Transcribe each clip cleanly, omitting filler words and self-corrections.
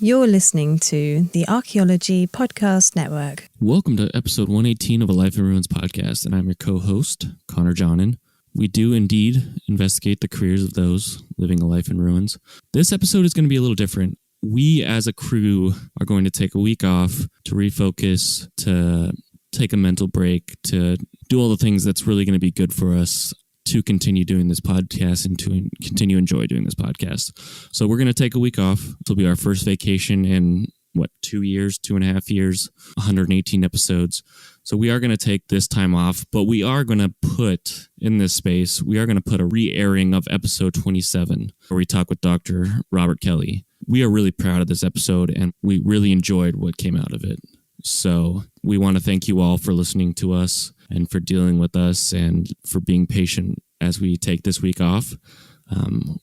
You're listening to the Archaeology Podcast Network. Welcome to episode 118 of A Life in Ruins podcast, and I'm your co-host, Connor Johnin. We do indeed investigate the careers of those living a life in ruins. This episode is going to be a little different. We, as a crew, are going to take a week off to refocus, to take a mental break, to do all the things that's really going to be good for us to continue doing this podcast and to continue enjoy doing this podcast. So we're going to take a week off. It'll be our first vacation in, 2.5 years, 118 episodes. So we are going to take this time off, but we are going to put in this space, we are going to put a re-airing of episode 27, where we talk with Dr. Robert Kelly. We are really proud of this episode, and we really enjoyed what came out of it. So we want to thank you all for listening to us and for dealing with us and for being patient as we take this week off.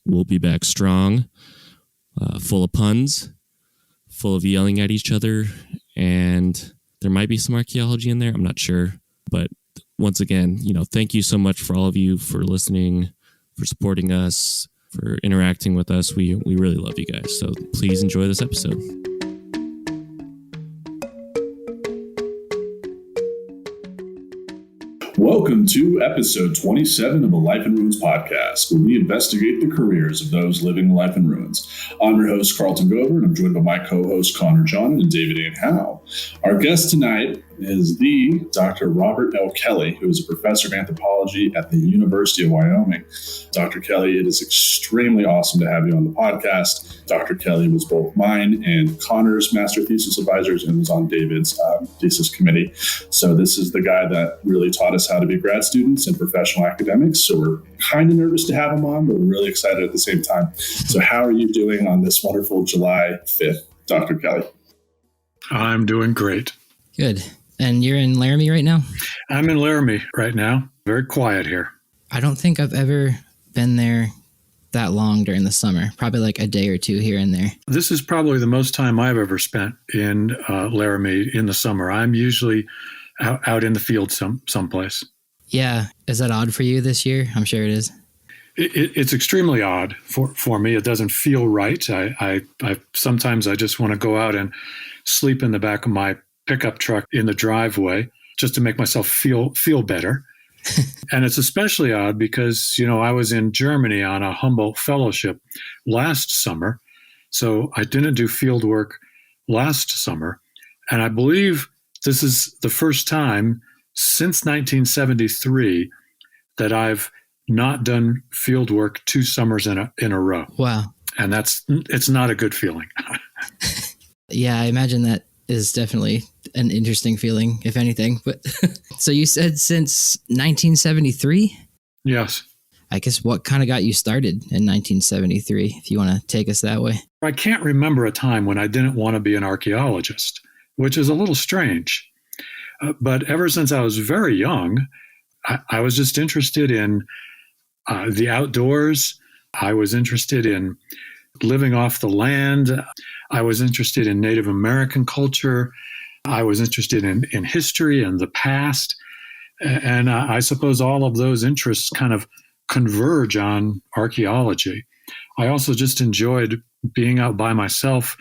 We'll be back strong, full of puns, full of yelling at each other, and there might be some archaeology in there. I'm not sure. But once again, thank you so much for all of you for listening, for supporting us, for interacting with us. We really love you guys. So please enjoy this episode. Welcome to episode 27 of the Life in Ruins podcast, where we investigate the careers of those living a life in ruins. I'm your host, Carlton Gover, and I'm joined by my co-hosts, Connor John and David Ann Howe. Our guest tonight is the Dr. Robert L. Kelly, who is a professor of anthropology at the University of Wyoming. Dr. Kelly, it is extremely awesome to have you on the podcast. Dr. Kelly was both mine and Connor's master thesis advisors and was on David's thesis committee. So this is the guy that really taught us how to be grad students and professional academics. So we're kind of nervous to have him on, but we're really excited at the same time. So how are you doing on this wonderful July 5th, Dr. Kelly? I'm doing great. Good. And you're in Laramie right now? I'm in Laramie right now. Very quiet here. I don't think I've ever been there that long during the summer. Probably like a day or two here and there. This is probably the most time I've ever spent in Laramie in the summer. I'm usually out in the field someplace. Yeah. Is that odd for you this year? I'm sure it is. It's extremely odd for me. It doesn't feel right. I sometimes I just want to go out and sleep in the back of my pickup truck in the driveway just to make myself feel better. And it's especially odd because, I was in Germany on a Humboldt fellowship last summer. So I didn't do field work last summer. And I believe this is the first time since 1973 that I've not done field work 2 summers in a row. Wow. And it's not a good feeling. Yeah, I imagine that is definitely an interesting feeling, if anything. But so you said since 1973? Yes. I guess what kind of got you started in 1973, if you want to take us that way? I can't remember a time when I didn't want to be an archaeologist, which is a little strange. But ever since I was very young, I was just interested in the outdoors. I was interested in living off the land. I was interested in Native American culture. I was interested in history and the past. And I suppose all of those interests kind of converge on archaeology. I also just enjoyed being out by myself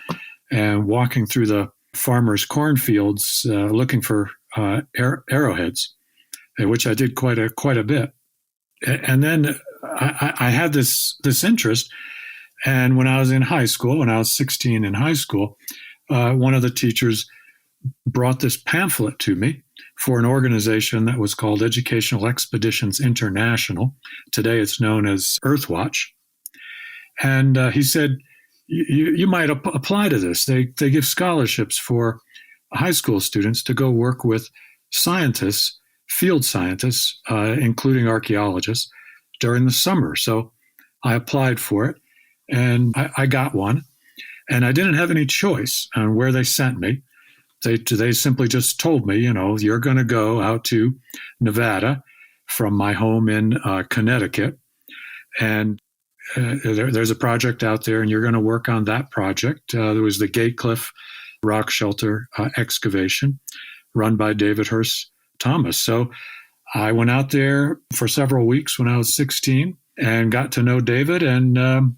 and walking through the farmers' cornfields looking for arrowheads, which I did quite a bit. And then I had this interest. And when I was in high school, when I was 16 in high school, one of the teachers brought this pamphlet to me for an organization that was called Educational Expeditions International. Today it's known as Earthwatch. And he said, you might apply to this. They give scholarships for high school students to go work with scientists, field scientists, including archaeologists, during the summer. So I applied for it. And I got one, and I didn't have any choice on where they sent me. They simply just told me, you're going to go out to Nevada from my home in Connecticut, and there's a project out there, and you're going to work on that project. There was the Gatecliff rock shelter excavation run by David Hurst Thomas. So I went out there for several weeks when I was 16 and got to know David, and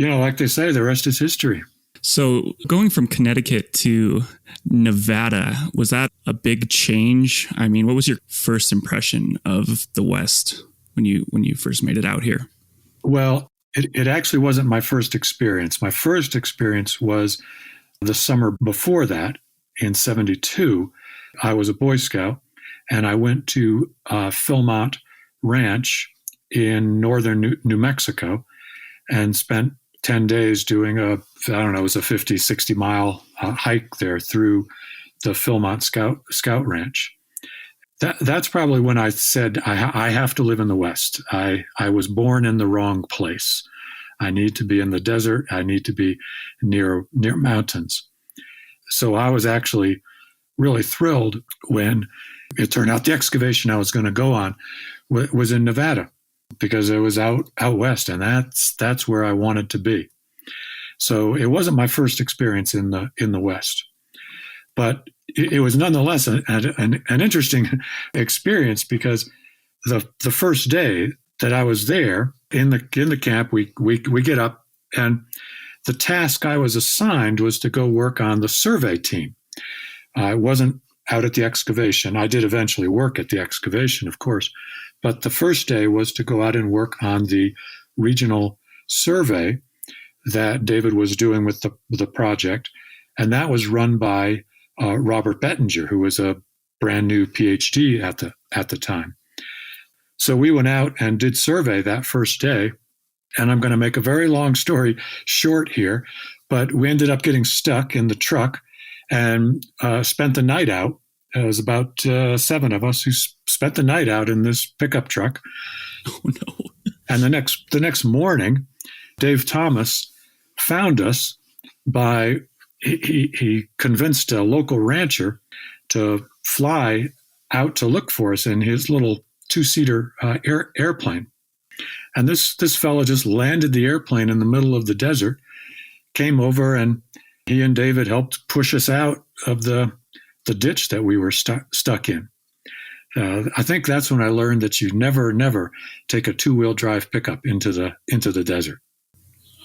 like they say, the rest is history. So going from Connecticut to Nevada, was that a big change? I mean, what was your first impression of the West when you first made it out here? Well, it actually wasn't my first experience. My first experience was the summer before that in 72. I was a Boy Scout, and I went to Philmont Ranch in northern New Mexico and spent 10 days doing it was a 50, 60 mile hike there through the Philmont Scout Ranch. That's probably when I said, I have to live in the West. I was born in the wrong place. I need to be in the desert. I need to be near mountains. So I was actually really thrilled when it turned out the excavation I was going to go on was in Nevada, because it was out west, and that's where I wanted to be. So it wasn't my first experience in the West, but it was nonetheless an interesting experience, because the first day that I was there in the camp, we get up, and the task I was assigned was to go work on the survey team. I wasn't out at the excavation. I did eventually work at the excavation, of course, but the first day was to go out and work on the regional survey that David was doing with the project, and that was run by Robert Bettinger, who was a brand new PhD at the time. So we went out and did survey that first day, and I'm going to make a very long story short here, but we ended up getting stuck in the truck and spent the night out. It was about 7 of us who spent the night out in this pickup truck. Oh no! And the next morning, Dave Thomas found us by he convinced a local rancher to fly out to look for us in his little 2-seater airplane. And this fellow just landed the airplane in the middle of the desert, came over, and he and David helped push us out of the ditch that we were stuck in. I think that's when I learned that you never take a 2-wheel drive pickup into the desert.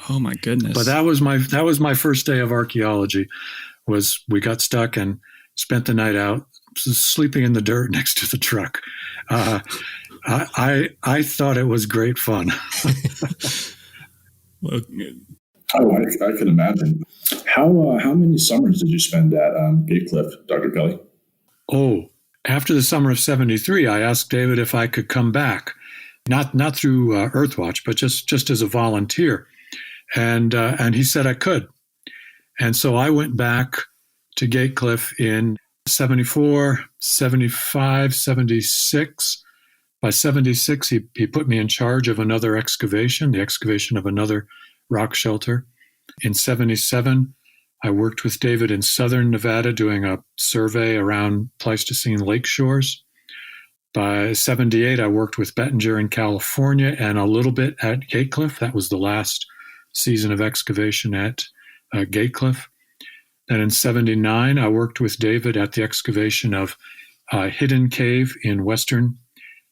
Oh my goodness! But that was my first day of archaeology. Was we got stuck and spent the night out sleeping in the dirt next to the truck. I thought it was great fun. Well, I can imagine. How many summers did you spend at Gatecliff, Dr. Kelly? Oh, after the summer of 73, I asked David if I could come back, not through Earthwatch, but just as a volunteer. And he said I could. And so I went back to Gatecliff in 74, 75, 76. By 76, he put me in charge of another excavation, the excavation of another rock shelter. In 77, I worked with David in southern Nevada doing a survey around Pleistocene lake shores. By 78, I worked with Bettinger in California and a little bit at Gatecliff. That was the last season of excavation at Gatecliff. Then in 79, I worked with David at the excavation of Hidden Cave in western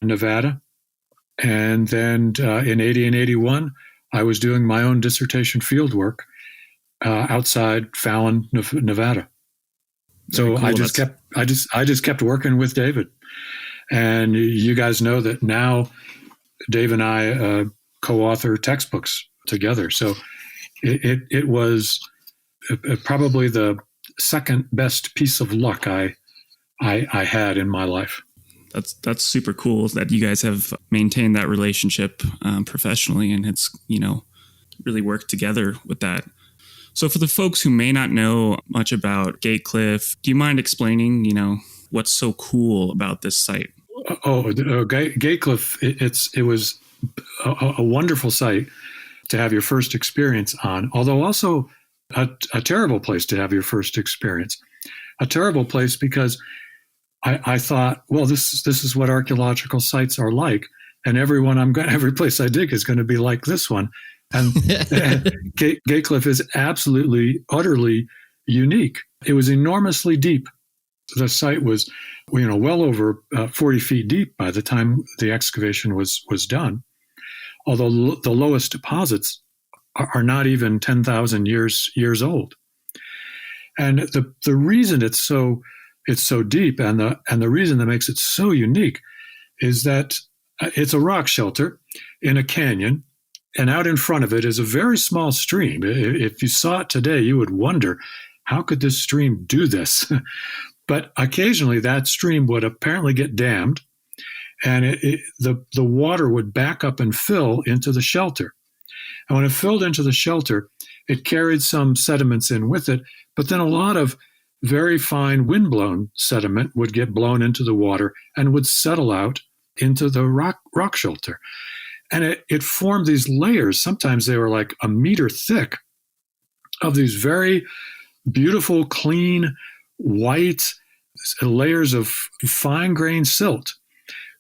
Nevada. And then in 80 and 81, I was doing my own dissertation fieldwork outside Fallon, Nevada. So cool. I just kept working with David. And you guys know that now Dave and I co-author textbooks together. So it was probably the second best piece of luck I had in my life. That's super cool that you guys have maintained that relationship professionally, and it's really worked together with that. So for the folks who may not know much about Gatecliff, do you mind explaining what's so cool about this site? Gatecliff, it was a wonderful site to have your first experience on, although also a terrible place to have your first experience. A terrible place because I thought, well, this is what archaeological sites are like, and every place I dig is going to be like this one. And Gatecliff is absolutely, utterly unique. It was enormously deep. The site was, well over 40 feet deep by the time the excavation was done. Although the lowest deposits are not even 10,000 years old. And the reason it's so deep, and the reason that makes it so unique is that it's a rock shelter in a canyon, and out in front of it is a very small stream. If you saw it today, you would wonder, how could this stream do this? But occasionally that stream would apparently get dammed, and the water would back up and fill into the shelter. And when it filled into the shelter, it carried some sediments in with it, but then a lot of very fine windblown sediment would get blown into the water and would settle out into the rock shelter. And it formed these layers. Sometimes they were like a meter thick of these very beautiful, clean, white layers of fine-grained silt,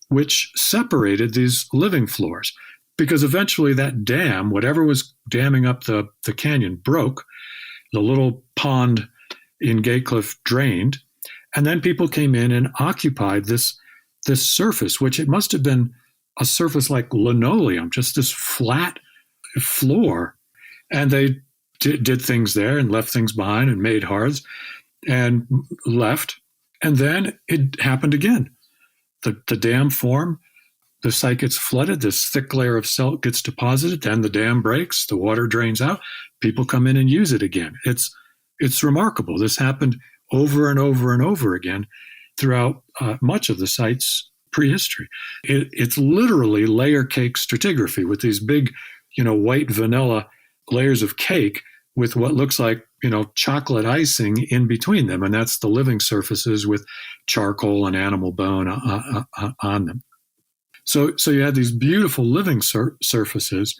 which separated these living floors. Because eventually that dam, whatever was damming up the canyon, broke. The little pond in Gatecliff drained, and then people came in and occupied this surface, which it must have been a surface like linoleum, just this flat floor. And they did things there and left things behind and made hearths and left. And then it happened again. The dam formed, the site gets flooded, this thick layer of silt gets deposited, then the dam breaks, the water drains out, people come in and use it again. It's remarkable. This happened over and over and over again throughout much of the site's prehistory. It's literally layer cake stratigraphy with these big, white vanilla layers of cake with what looks like, chocolate icing in between them. And that's the living surfaces with charcoal and animal bone on them. So you had these beautiful living surfaces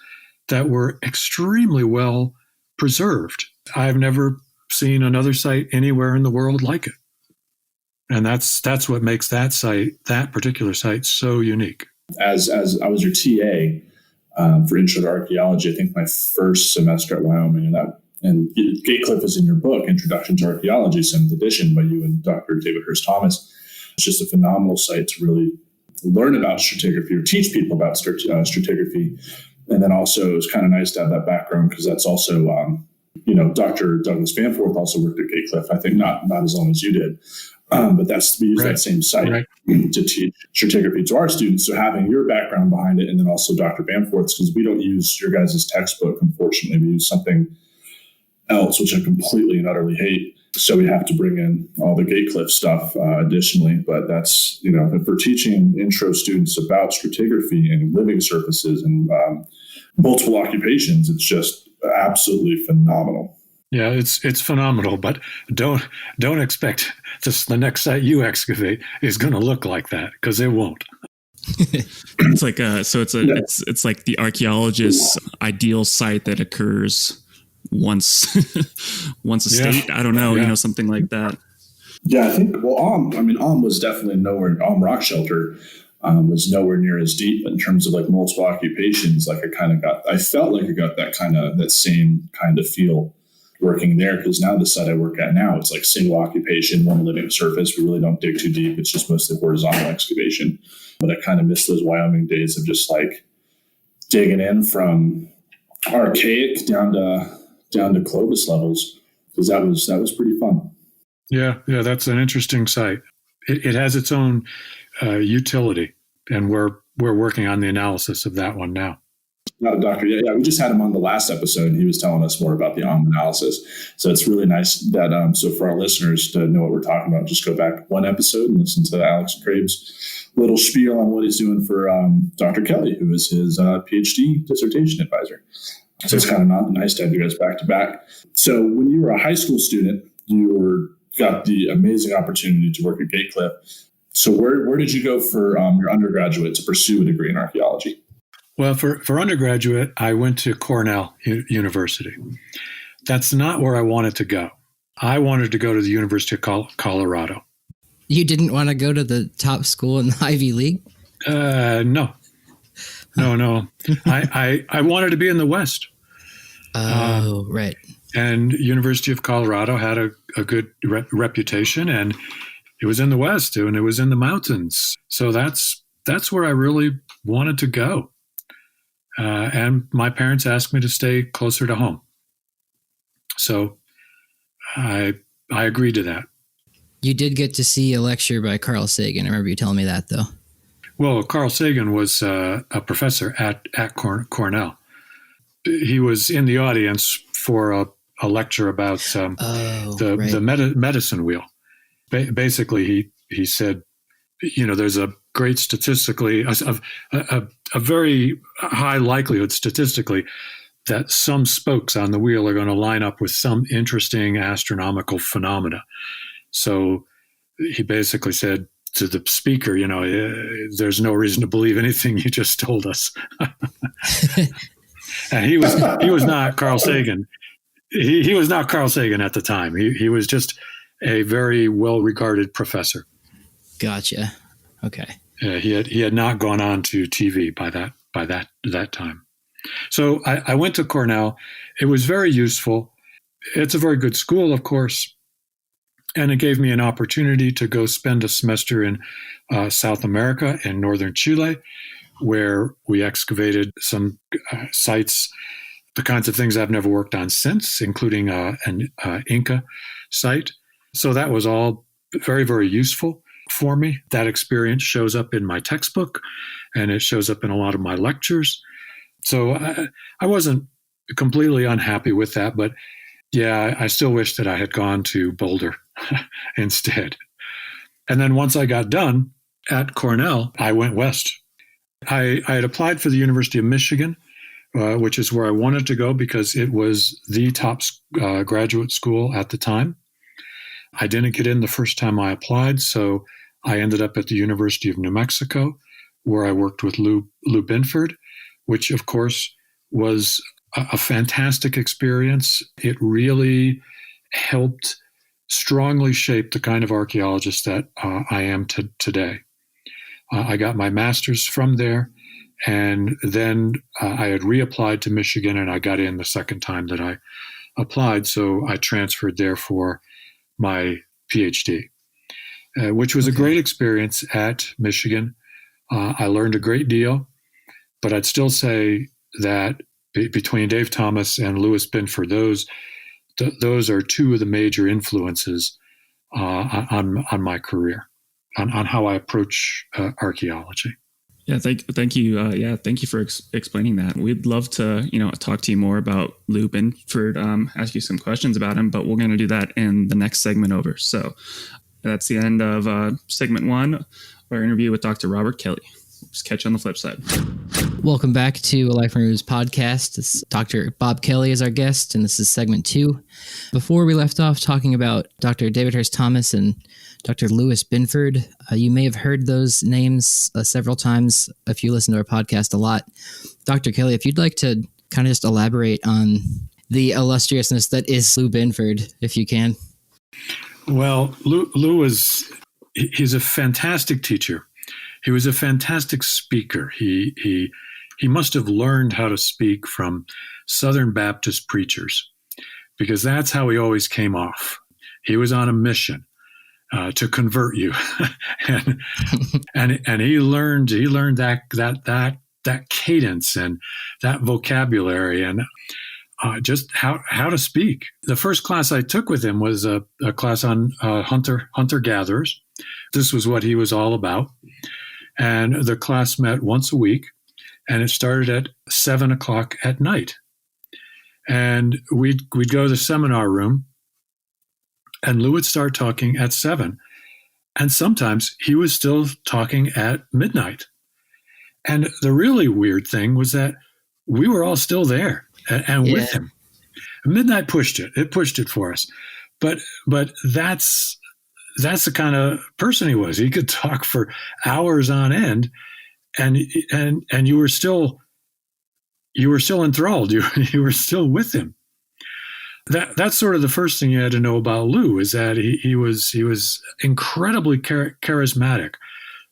that were extremely well preserved. I've never seen another site anywhere in the world like it. And that's what makes that particular site so unique. As I was your TA for Intro to Archaeology, I think my first semester at Wyoming, and Gatecliff is in your book, Introduction to Archaeology, 7th edition by you and Dr. David Hurst Thomas. It's just a phenomenal site to really learn about stratigraphy or teach people about stratigraphy. And then also it's kind of nice to have that background because that's also, Dr. Douglas Binford also worked at Gatecliff. I think not as long as you did. But we use that same site to teach stratigraphy to our students. So having your background behind it, and then also Dr. Bamforth's, because we don't use your guys' textbook, unfortunately. We use something else, which I completely and utterly hate. So we have to bring in all the Gatecliff stuff additionally. But that's, if we're teaching intro students about stratigraphy and living surfaces and multiple occupations, it's just absolutely phenomenal. Yeah, it's phenomenal, but don't expect the next site you excavate is going to look like that, because it won't. It's like it's like the archaeologist's ideal site that occurs once a state. I don't know, something like that. Yeah, I think. Well, was definitely nowhere. Rock Shelter was nowhere near as deep in terms of like multiple occupations. Like I felt like I got that same kind of feel working there, because now the site I work at now, it's like single occupation, one living surface. We really don't dig too deep. It's just mostly horizontal excavation. But I kind of miss those Wyoming days of just like digging in from archaic down to Clovis levels, because that was pretty fun. Yeah, that's an interesting site. It has its own utility, and we're working on the analysis of that one now. No, Doctor. Yeah, we just had him on the last episode, and he was telling us more about the analysis. So it's really nice that, so for our listeners to know what we're talking about, just go back one episode and listen to Alex Crabe's little spiel on what he's doing for Dr. Kelly, who is his PhD dissertation advisor. So it's kind of nice to have you guys back to back. So when you were a high school student, you got the amazing opportunity to work at Gatecliff. So where did you go for your undergraduate to pursue a degree in archaeology? Well, for undergraduate, I went to Cornell University. That's not where I wanted to go. I wanted to go to the University of Colorado. You didn't want to go to the top school in the Ivy League? No. I wanted to be in the West. Oh, right. And University of Colorado had a good reputation, and it was in the West, and it was in the mountains. So that's where I really wanted to go. and my parents asked me to stay closer to home. So I agreed to that. You did get to see a lecture by Carl Sagan. I remember you telling me that, though. Well, Carl Sagan was a professor at Cornell. He was in the audience for a lecture about the medicine wheel. Basically, he said, there's a great statistically, a very high likelihood statistically that some spokes on the wheel are going to line up with some interesting astronomical phenomena. So he basically said to the speaker, there's no reason to believe anything you just told us. And he was not Carl Sagan. He was not Carl Sagan at the time. He was just a very well-regarded professor. Gotcha. Okay. He had not gone on to TV by that time. So I went to Cornell. It was very useful. It's a very good school, of course, and it gave me an opportunity to go spend a semester in South America, in northern Chile, where we excavated some sites, the kinds of things I've never worked on since, including an Inca site. So that was all very, very useful for me. That experience shows up in my textbook, and it shows up in a lot of my lectures. So I wasn't completely unhappy with that, but yeah, I still wish that I had gone to Boulder instead. And then once I got done at Cornell, I went west. I had applied for the University of Michigan, which is where I wanted to go because it was the top graduate school at the time. I didn't get in the first time I applied, so I ended up at the University of New Mexico, where I worked with Lou Binford, which, of course, was a fantastic experience. It really helped strongly shape the kind of archaeologist that I am today. I got my master's from there, and then I had reapplied to Michigan, and I got in the second time that I applied, so I transferred there for my PhD, which was a great experience at Michigan. I learned a great deal, but I'd still say that between Dave Thomas and Louis Binford, those are two of the major influences on my career, on how I approach archaeology. Yeah, thank you. Thank you for explaining that. We'd love to, talk to you more about Lou Binford, ask you some questions about him, but we're going to do that in the next segment over. So that's the end of segment one, our interview with Dr. Robert Kelly. Just catch you on the flip side. Welcome back to A Life in Ruins podcast. It's Dr. Bob Kelly is our guest, and this is segment 2. Before we left off talking about Dr. David Hurst Thomas and Dr. Louis Binford, you may have heard those names several times if you listen to our podcast a lot. Dr. Kelly, if you'd like to kind of just elaborate on the illustriousness that is Lou Binford, if you can. Well, Lou he's a fantastic teacher. He was a fantastic speaker. He must have learned how to speak from Southern Baptist preachers, because that's how he always came off. He was on a mission to convert you, and he learned that cadence and that vocabulary and just how to speak. The first class I took with him was a class on hunter gatherers. This was what he was all about. And the class met once a week, and it started at 7:00 at night. And we'd go to the seminar room, and Lou would start talking at 7. And sometimes he was still talking at midnight. And the really weird thing was that we were all still there and with him. Midnight pushed it. It pushed it for us. But that's the kind of person he was. He could talk for hours on end, and you were still enthralled. You were still with him. That's sort of the first thing you had to know about Lou, is that he was incredibly charismatic.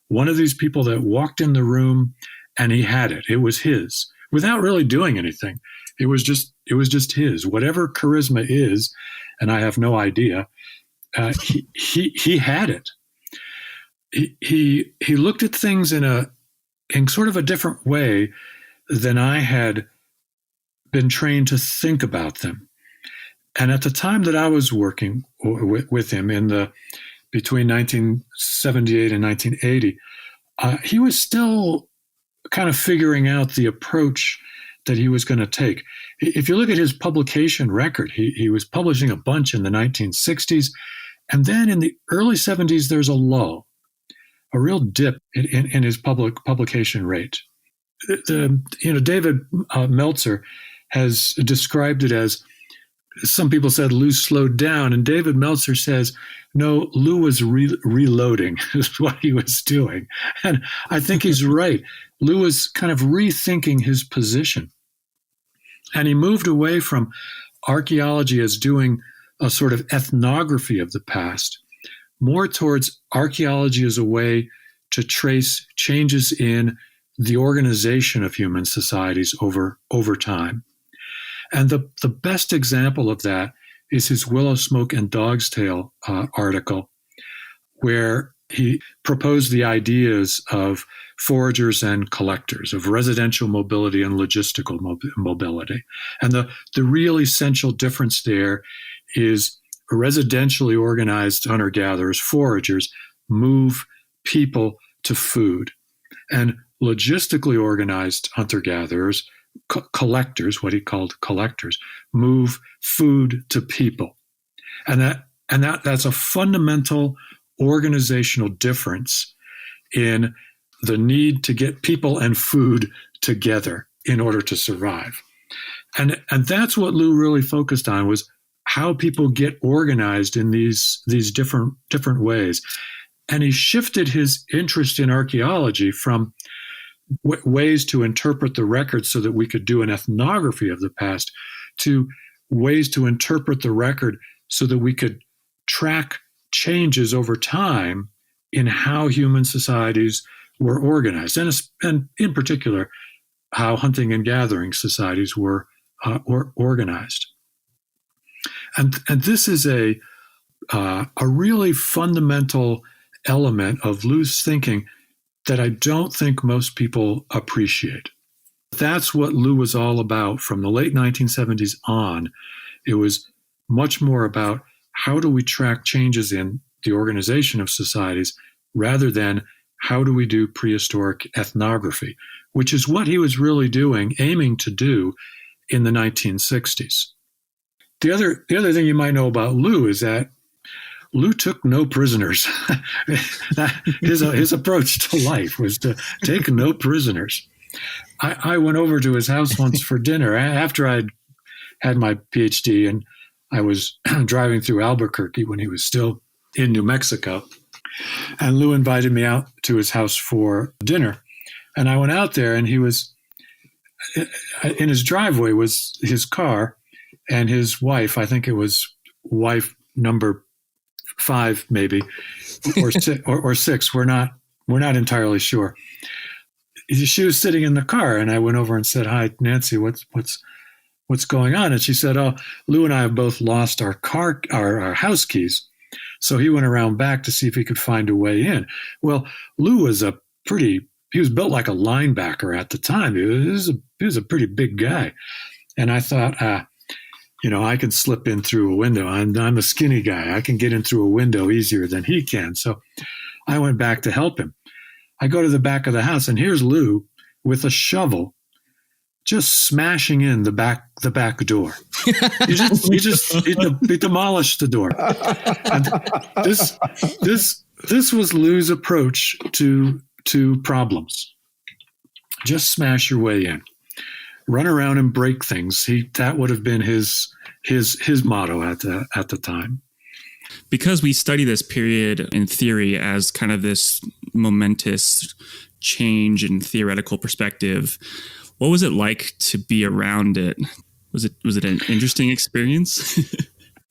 One of these people that walked in the room and he had it. It was his, without really doing anything. It was just his. Whatever charisma is, and I have no idea. He had it. He looked at things in sort of a different way than I had been trained to think about them. And at the time that I was working with him between 1978 and 1980, he was still kind of figuring out the approach that he was going to take. If you look at his publication record, he was publishing a bunch in the 1960s. And then in the early 70s, there's a lull, a real dip in his publication rate. David Meltzer has described it as, some people said Lou slowed down, and David Meltzer says, no, Lou was reloading is what he was doing. And I think he's right. Lou was kind of rethinking his position. And he moved away from archaeology as doing a sort of ethnography of the past, more towards archaeology as a way to trace changes in the organization of human societies over time. And the best example of that is his Willow Smoke and Dog's Tail article, where he proposed the ideas of foragers and collectors, of residential mobility and logistical mobility. And the real essential difference there is residentially organized hunter-gatherers, foragers, move people to food. And logistically organized hunter-gatherers, collectors, what he called collectors, move food to people. And that's a fundamental organizational difference in the need to get people and food together in order to survive. And that's what Lou really focused on, was how people get organized in these different ways. And he shifted his interest in archaeology from ways to interpret the record so that we could do an ethnography of the past, to ways to interpret the record so that we could track changes over time in how human societies were organized, and in particular, how hunting and gathering societies were organized. And this is a really fundamental element of Lou's thinking that I don't think most people appreciate. That's what Lou was all about from the late 1970s on. It was much more about how do we track changes in the organization of societies rather than how do we do prehistoric ethnography, which is what he was really doing, aiming to do in the 1960s. The other thing you might know about Lou is that Lou took no prisoners. His approach to life was to take no prisoners. I went over to his house once for dinner after I'd had my PhD, and I was driving through Albuquerque when he was still in New Mexico. And Lou invited me out to his house for dinner. And I went out there, and he was in his driveway was his car and his wife. I think it was wife number 5, maybe, or 6. We're not entirely sure. She was sitting in the car, and I went over and said, "Hi, Nancy. What's going on?" And she said, "Oh, Lou and I have both lost our house keys." So he went around back to see if he could find a way in. Well, Lou was he was built like a linebacker at the time. He was a pretty big guy. And I thought, I can slip in through a window. I'm a skinny guy. I can get in through a window easier than he can. So I went back to help him. I go to the back of the house, and here's Lou with a shovel, just smashing in the back door. He demolished the door. And this was Lou's approach to problems. Just smash your way in, run around and break things. That would have been his motto at the time. Because we study this period in theory as kind of this momentous change in theoretical perspective, what was it like to be around it? Was it an interesting experience?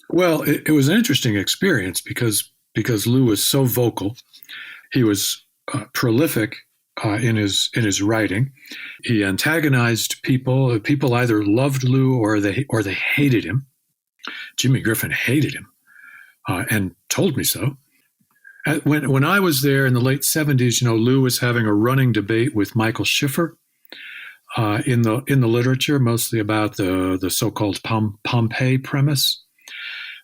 Well, it was an interesting experience because Lou was so vocal. He was prolific in his writing. He antagonized people. People either loved Lou or they hated him. Jimmy Griffin hated him and told me so. When I was there in the late 70s, Lou was having a running debate with Michael Schiffer in the literature, mostly about the so-called Pompeii premise.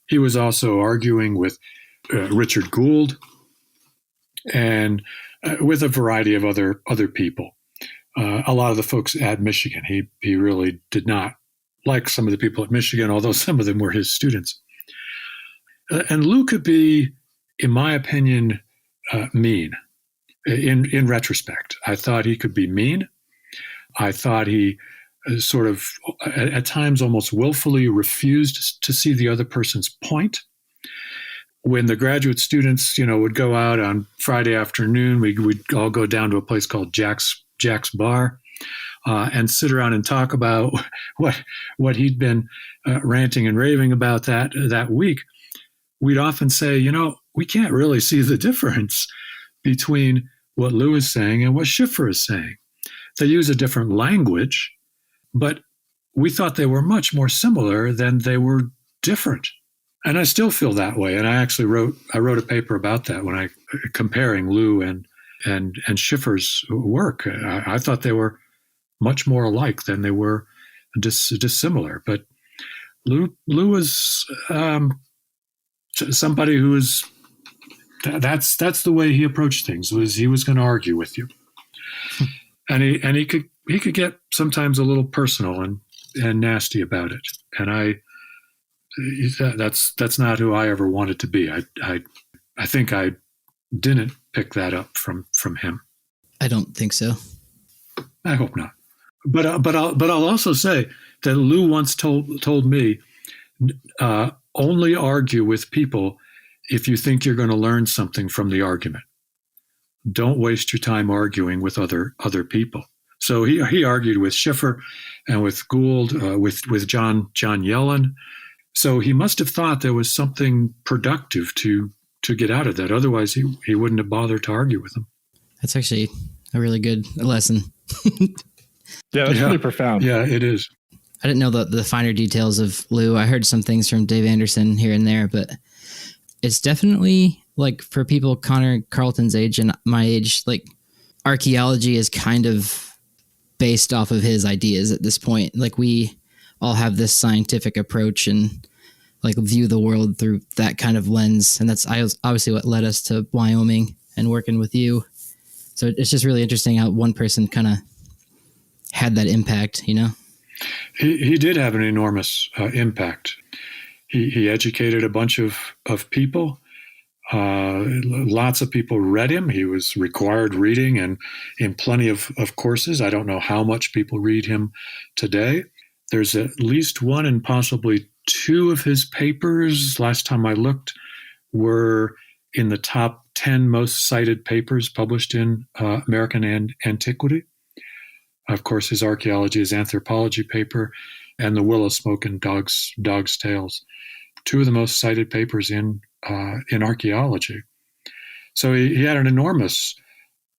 He was also arguing with Richard Gould and with a variety of other people. A lot of the folks at Michigan. He really did not like some of the people at Michigan, although some of them were his students. And Lou could be, in my opinion, mean. In retrospect, I thought he could be mean. I thought he sort of, at times, almost willfully refused to see the other person's point. When the graduate students, would go out on Friday afternoon, we'd all go down to a place called Jack's Bar and sit around and talk about what he'd been ranting and raving about that week. We'd often say, we can't really see the difference between what Lou is saying and what Schiffer is saying. They use a different language, but we thought they were much more similar than they were different. And I still feel that way. And I actually wrote a paper about that when comparing Lou and Schiffer's work. I thought they were much more alike than they were dissimilar. But Lou was somebody who was, that's the way he approached things. He was going to argue with you, and he could get sometimes a little personal and nasty about it. And that's not who I ever wanted to be. I think I didn't pick that up from him. I don't think so. I hope not. But I'll also say that Lou once told me, only argue with people if you think you're going to learn something from the argument. Don't waste your time arguing with other people. So he argued with Schiffer and with Gould, with John Yellen. So he must have thought there was something productive to get out of that. Otherwise, he wouldn't have bothered to argue with him. That's actually a really good lesson. Yeah, that's really profound. Yeah, it is. I didn't know the finer details of Lou. I heard some things from Dave Anderson here and there, but it's definitely, like, for people Connor Carlton's age and my age, like, archaeology is kind of based off of his ideas at this point. Like, we all have this scientific approach and, like, view the world through that kind of lens. And that's obviously what led us to Wyoming and working with you. So it's just really interesting how one person kind of had that impact, He did have an enormous impact. He educated a bunch of people. Lots of people read him. He was required reading and in plenty of courses. I don't know how much people read him today. There's at least one and possibly two of his papers, last time I looked, were in the top 10 most cited papers published in American antiquity. Of course, his Archaeology, his anthropology paper, and the Willow Smoke and Dog's Tales, two of the most cited papers in archaeology. So he had an enormous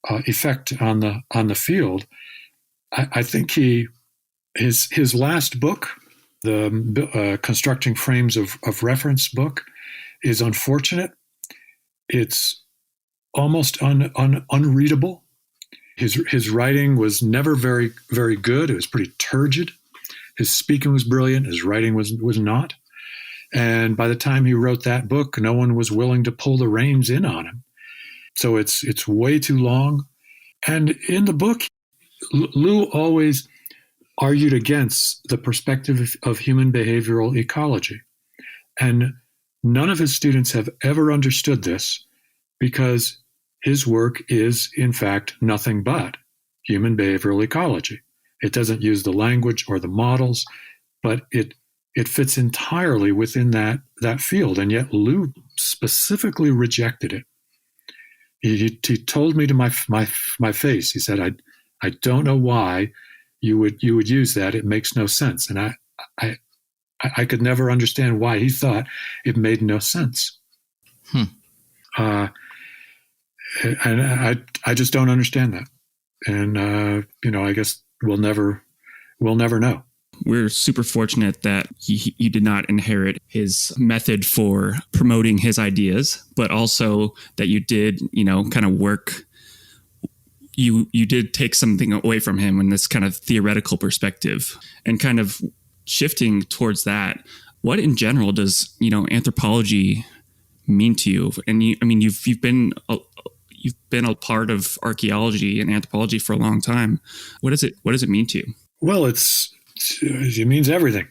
effect on the field. I think his last book, the Constructing Frames of Reference book, is unfortunate. It's almost unreadable. His writing was never very, very good. It was pretty turgid. His speaking was brilliant. His writing was not. And by the time he wrote that book, no one was willing to pull the reins in on him. So it's way too long. And in the book, Lou always argued against the perspective of human behavioral ecology. And none of his students have ever understood this, because his work is, in fact, nothing but human behavioral ecology. It doesn't use the language or the models, but it fits entirely within that field. And yet Lou specifically rejected it. He told me to my face, he said, I don't know why you would use that. It makes no sense. And I could never understand why he thought it made no sense. And I just don't understand that. And, I guess we'll never know. We're super fortunate that you did not inherit his method for promoting his ideas, but also that you did, kind of work you did take something away from him in this kind of theoretical perspective, and kind of shifting towards that. What in general does, anthropology mean to you? And you've been a part of archaeology and anthropology for a long time. What does it mean to you? Well, it means everything.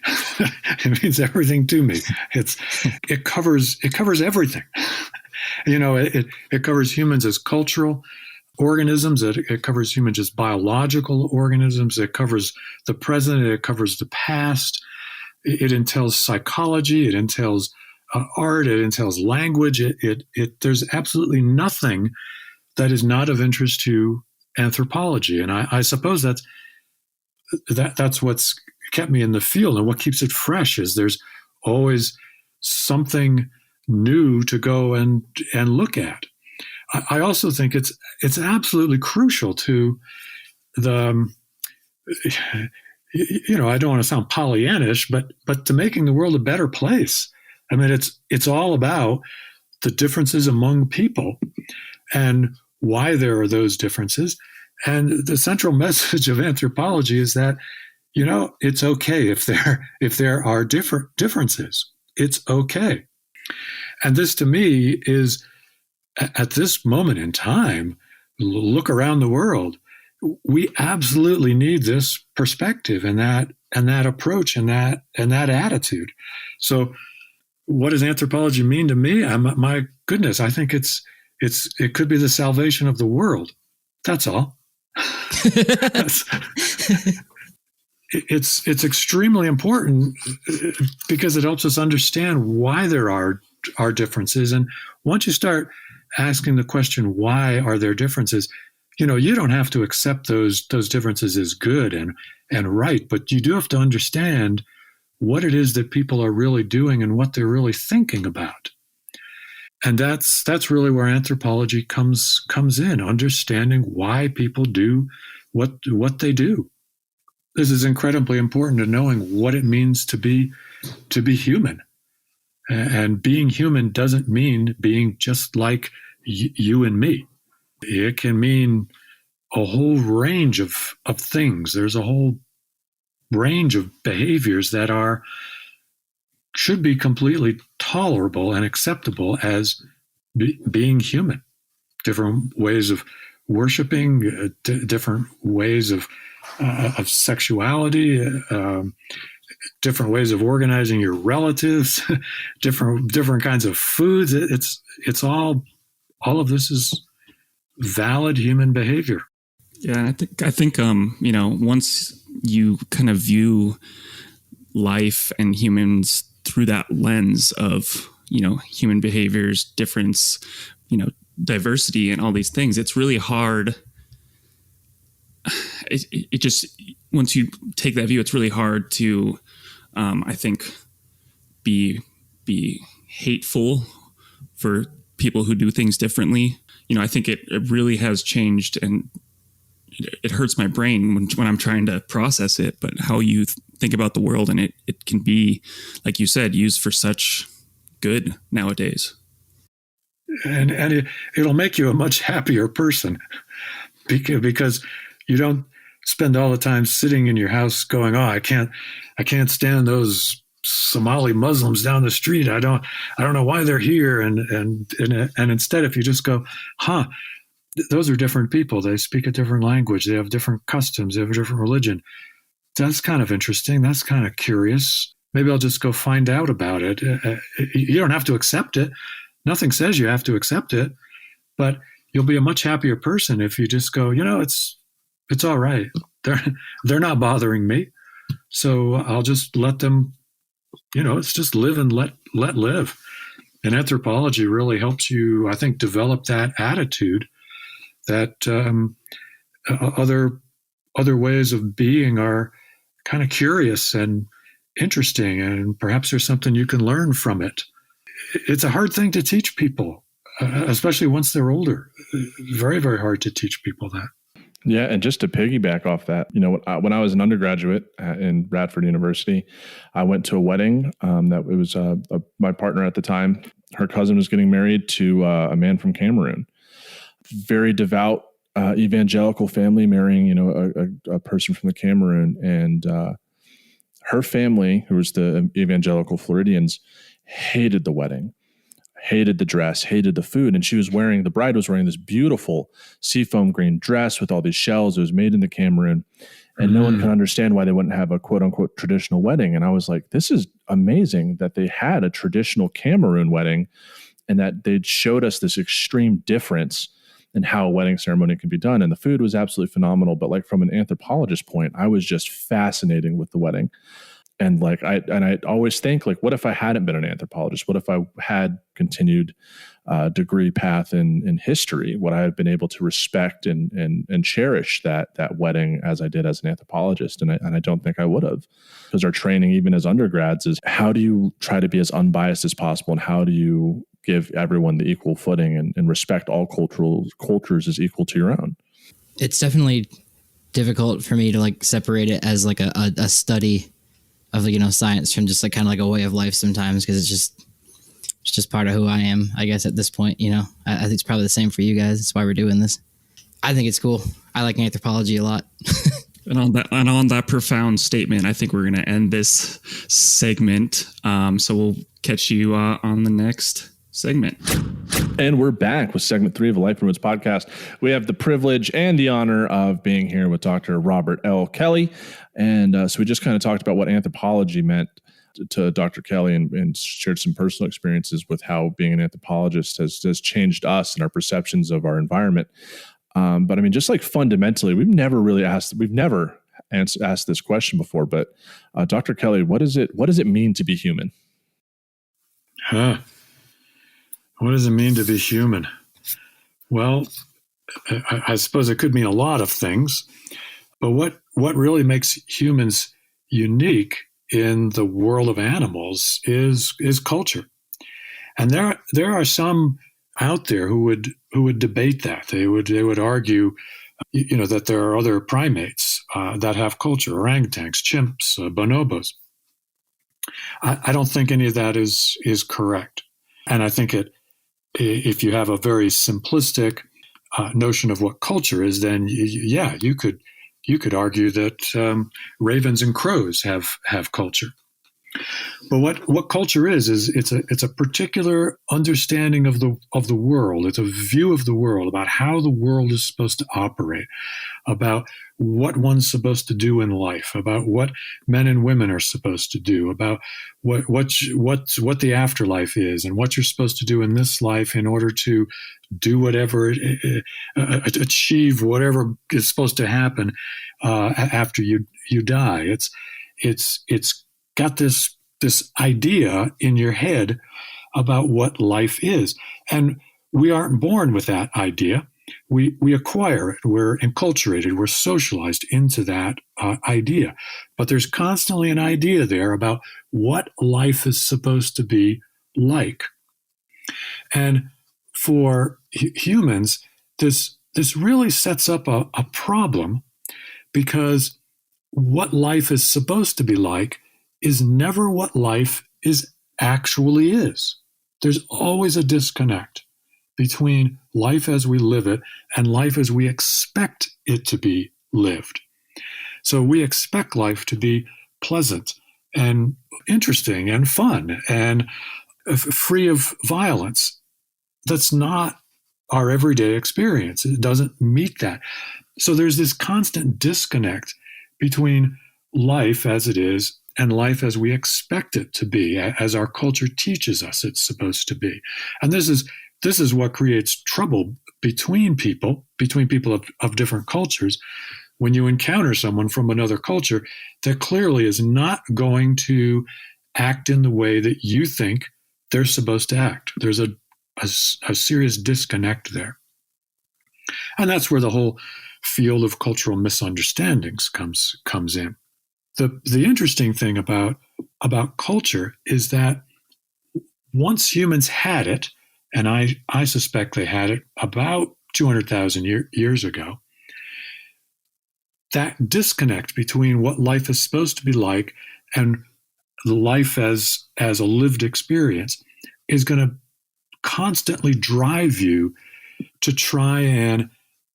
It means everything to me. It covers everything. It covers humans as cultural organisms. It covers humans as biological organisms. It covers the present. It covers the past. It entails psychology. It entails art. It entails language. There's absolutely nothing that is not of interest to anthropology. And I suppose that's what's kept me in the field, and what keeps it fresh is there's always something new to go and look at. I also think it's absolutely crucial to the, I don't want to sound Pollyannish, but to making the world a better place. I mean, it's all about the differences among people and why there are those differences. And the central message of anthropology is that, it's okay if there are differences. It's okay. And this to me is, at this moment in time, look around the world, we absolutely need this perspective and that approach and that attitude. So what does anthropology mean to me? My goodness, I think it could be the salvation of the world. That's all. It's extremely important because it helps us understand why there are differences. And once you start asking the question, why are there differences? You don't have to accept those differences as good and right, but you do have to understand what it is that people are really doing and what they're really thinking about. And that's really where anthropology comes in, understanding why people do what they do. This is incredibly important to knowing what it means to be human. And being human doesn't mean being just like you and me. It can mean a whole range of things. There's a whole range of behaviors that should be completely tolerable and acceptable as being human. Different ways of worshiping, different ways of sexuality, different ways of organizing your relatives, different kinds of foods. It's all of this is valid human behavior. Yeah, I think once you kind of view life and humans through that lens of human behaviors, difference, diversity, and all these things, it's really hard. It just, once you take that view, it's really hard to, I think, be hateful for people who do things differently. I think it really has changed, and it hurts my brain when I'm trying to process it, but how you think about the world, and it can be, like you said, used for such good nowadays. And it'll make you a much happier person because you don't spend all the time sitting in your house going, "Oh, I can't stand those Somali Muslims down the street. I don't know why they're here." And instead, if you just go, those are different people. They speak a different language. They have different customs. They have a different religion. That's kind of interesting. That's kind of curious. Maybe I'll just go find out about it. You don't have to accept it. Nothing says you have to accept it, but you'll be a much happier person if you just go, it's all right. They're not bothering me. So I'll just let them, it's just live and let live. And anthropology really helps you, I think, develop that attitude that other ways of being are kind of curious and interesting, and perhaps there's something you can learn from it. It's a hard thing to teach people, especially once they're older. Very, very hard to teach people that. Yeah, and just to piggyback off that, when I was an undergraduate in Radford University, I went to a wedding that it was my partner at the time. Her cousin was getting married to a man from Cameroon. Very devout evangelical family marrying, a person from the Cameroon, and her family, who was the evangelical Floridians, hated the wedding, hated the dress, hated the food. And the bride was wearing this beautiful seafoam green dress with all these shells. It was made in the Cameroon. And no one can understand why they wouldn't have a quote unquote traditional wedding. And I was like, this is amazing that they had a traditional Cameroon wedding and that they showed us this extreme difference in how a wedding ceremony can be done. And the food was absolutely phenomenal. But like from an anthropologist point, I was just fascinated with the wedding. And I always think, like, what if I hadn't been an anthropologist? What if I had continued degree path in history? Would I have been able to respect and cherish that wedding as I did as an anthropologist? And I don't think I would have, because our training, even as undergrads, is how do you try to be as unbiased as possible, and how do you give everyone the equal footing and respect all cultures as equal to your own? It's definitely difficult for me to like separate it as like a study of, science from just like kind of like a way of life sometimes, because it's just part of who I am, I guess, at this point. I think it's probably the same for you guys. That's why we're doing this. I think it's cool. I like anthropology a lot. And on that profound statement, I think we're going to end this segment. So we'll catch you on the next segment. And we're back with segment 3 of the Life in Ruins podcast. We have the privilege and the honor of being here with Dr. Robert L. Kelly. And so we just kind of talked about what anthropology meant to Dr. Kelly and shared some personal experiences with how being an anthropologist has changed us and our perceptions of our environment. But I mean, just like fundamentally, we've never asked this question before, but Dr. Kelly, what does it mean to be human? What does it mean to be human? Well, I suppose it could mean a lot of things, but what really makes humans unique in the world of animals is culture. And there are some out there who would debate that. They would argue, that there are other primates that have culture: orangutans, chimps, bonobos. I don't think any of that is correct. And I think if you have a very simplistic notion of what culture is, then you could argue that ravens and crows have culture. But what culture is it's a particular understanding of the world. It's a view of the world, about how the world is supposed to operate, about what one's supposed to do in life, about what men and women are supposed to do, about what the afterlife is, and what you're supposed to do in this life in order to do whatever, achieve whatever is supposed to happen after you die. It's got this idea in your head about what life is. And we aren't born with that idea. We acquire it. We're enculturated. We're socialized into that idea. But there's constantly an idea there about what life is supposed to be like. And for humans, this really sets up a problem, because what life is supposed to be like is never what life actually is. There's always a disconnect between life as we live it and life as we expect it to be lived. So we expect life to be pleasant and interesting and fun and free of violence. That's not our everyday experience. It doesn't meet that. So there's this constant disconnect between life as it is and life as we expect it to be, as our culture teaches us it's supposed to be. And this is what creates trouble between people of different cultures. When you encounter someone from another culture that clearly is not going to act in the way that you think they're supposed to act, there's a serious disconnect there. And that's where the whole field of cultural misunderstandings comes in. The interesting thing about culture is that once humans had it, and I suspect they had it about 200,000 years ago, that disconnect between what life is supposed to be like and life as a lived experience is going to constantly drive you to try and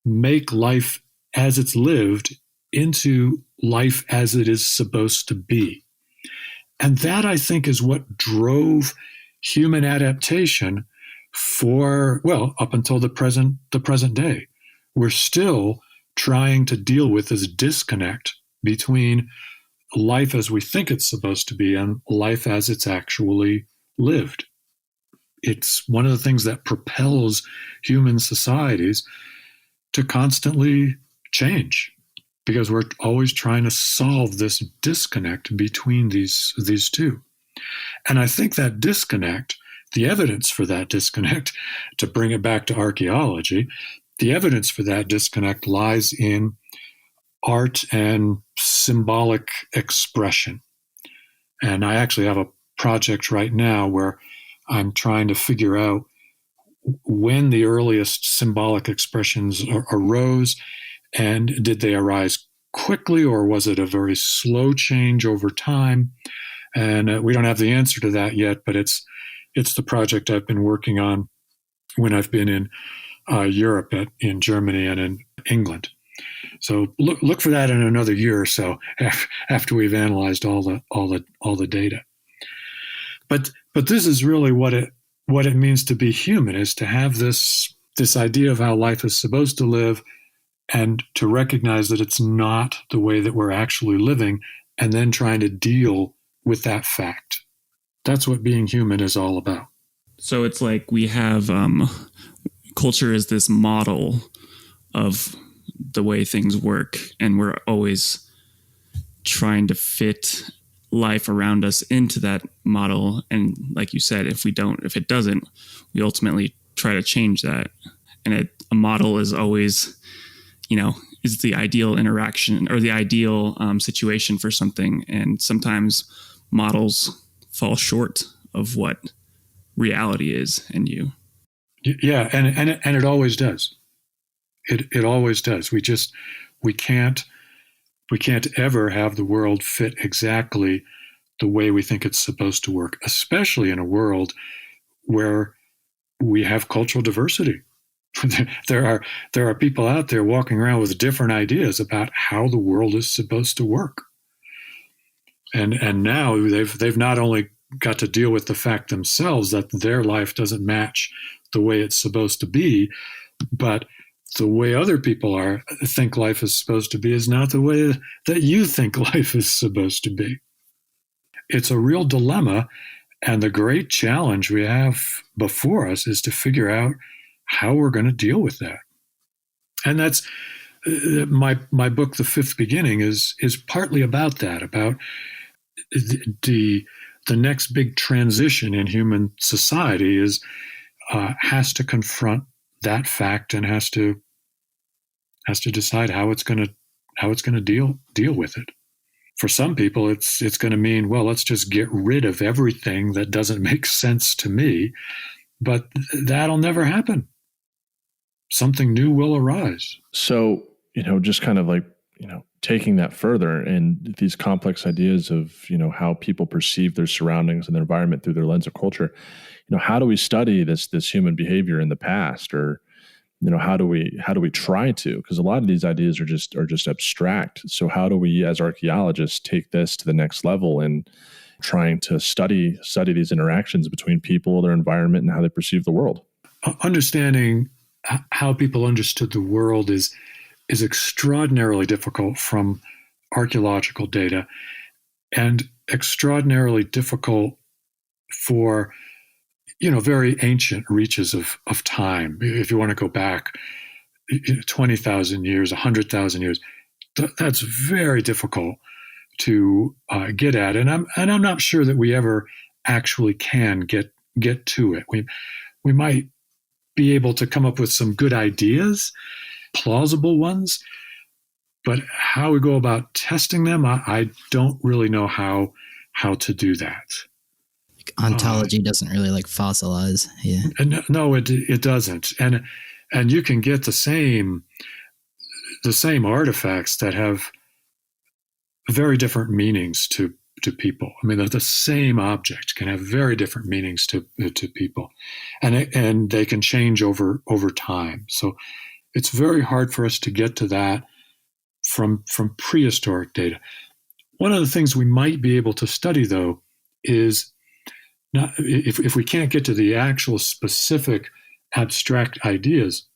make life as it's lived into life as it is supposed to be. And that, I think, is what drove human adaptation up until the present day. We're still trying to deal with this disconnect between life as we think it's supposed to be and life as it's actually lived. It's one of the things that propels human societies to constantly change, because we're always trying to solve this disconnect between these two. And I think that disconnect, the evidence for that disconnect, to bring it back to archaeology, the evidence for that disconnect lies in art and symbolic expression. And I actually have a project right now where I'm trying to figure out when the earliest symbolic expressions arose, and did they arise quickly, or was it a very slow change over time? And we don't have the answer to that yet, but it's the project I've been working on when I've been in Europe, in Germany and in England. So look for that in another year or so after we've analyzed all the data. But this is really what it means to be human, is to have this idea of how life is supposed to live, and to recognize that it's not the way that we're actually living, and then trying to deal with that fact. That's what being human is all about. So it's like we have culture is this model of the way things work, and we're always trying to fit life around us into that model. And like you said, if it doesn't, we ultimately try to change that. And a model is always, is the ideal interaction or the ideal situation for something. And sometimes models fall short of what reality is in you. Yeah. And it always does. It always does. We can't ever have the world fit exactly the way we think it's supposed to work, especially in a world where we have cultural diversity. There are people out there walking around with different ideas about how the world is supposed to work. And now they've not only got to deal with the fact themselves that their life doesn't match the way it's supposed to be, but the way other people think life is supposed to be is not the way that you think life is supposed to be. It's a real dilemma, and the great challenge we have before us is to figure out how we're going to deal with that. And that's my book, The Fifth Beginning, is partly about that, about the next big transition in human society has to confront that fact and has to decide how it's going to deal with it. For some people, it's going to mean, well, let's just get rid of everything that doesn't make sense to me. But that'll never happen. Something new will arise. So, just kind of like, taking that further, and these complex ideas of, how people perceive their surroundings and their environment through their lens of culture, how do we study this human behavior in the past, or, how do we try to? Because a lot of these ideas are just abstract. So how do we, as archaeologists, take this to the next level and trying to study these interactions between people, their environment, and how they perceive the world? Understanding how people understood the world is extraordinarily difficult from archaeological data, and extraordinarily difficult for very ancient reaches of time. If you want to go back 20,000 years, 100,000 years, that's very difficult to get at. And I'm not sure that we ever actually can get to it. We might be able to come up with some good ideas, plausible ones, but how we go about testing them, I don't really know how to do that. Ontology doesn't really fossilize. Yeah. No, it doesn't. And you can get the same artifacts that have very different meanings to people. I mean, the same object can have very different meanings to people, and they can change over time. So It's very hard for us to get to that from prehistoric data. One of the things we might be able to study, though, is not, if we can't get to the actual specific abstract ideas,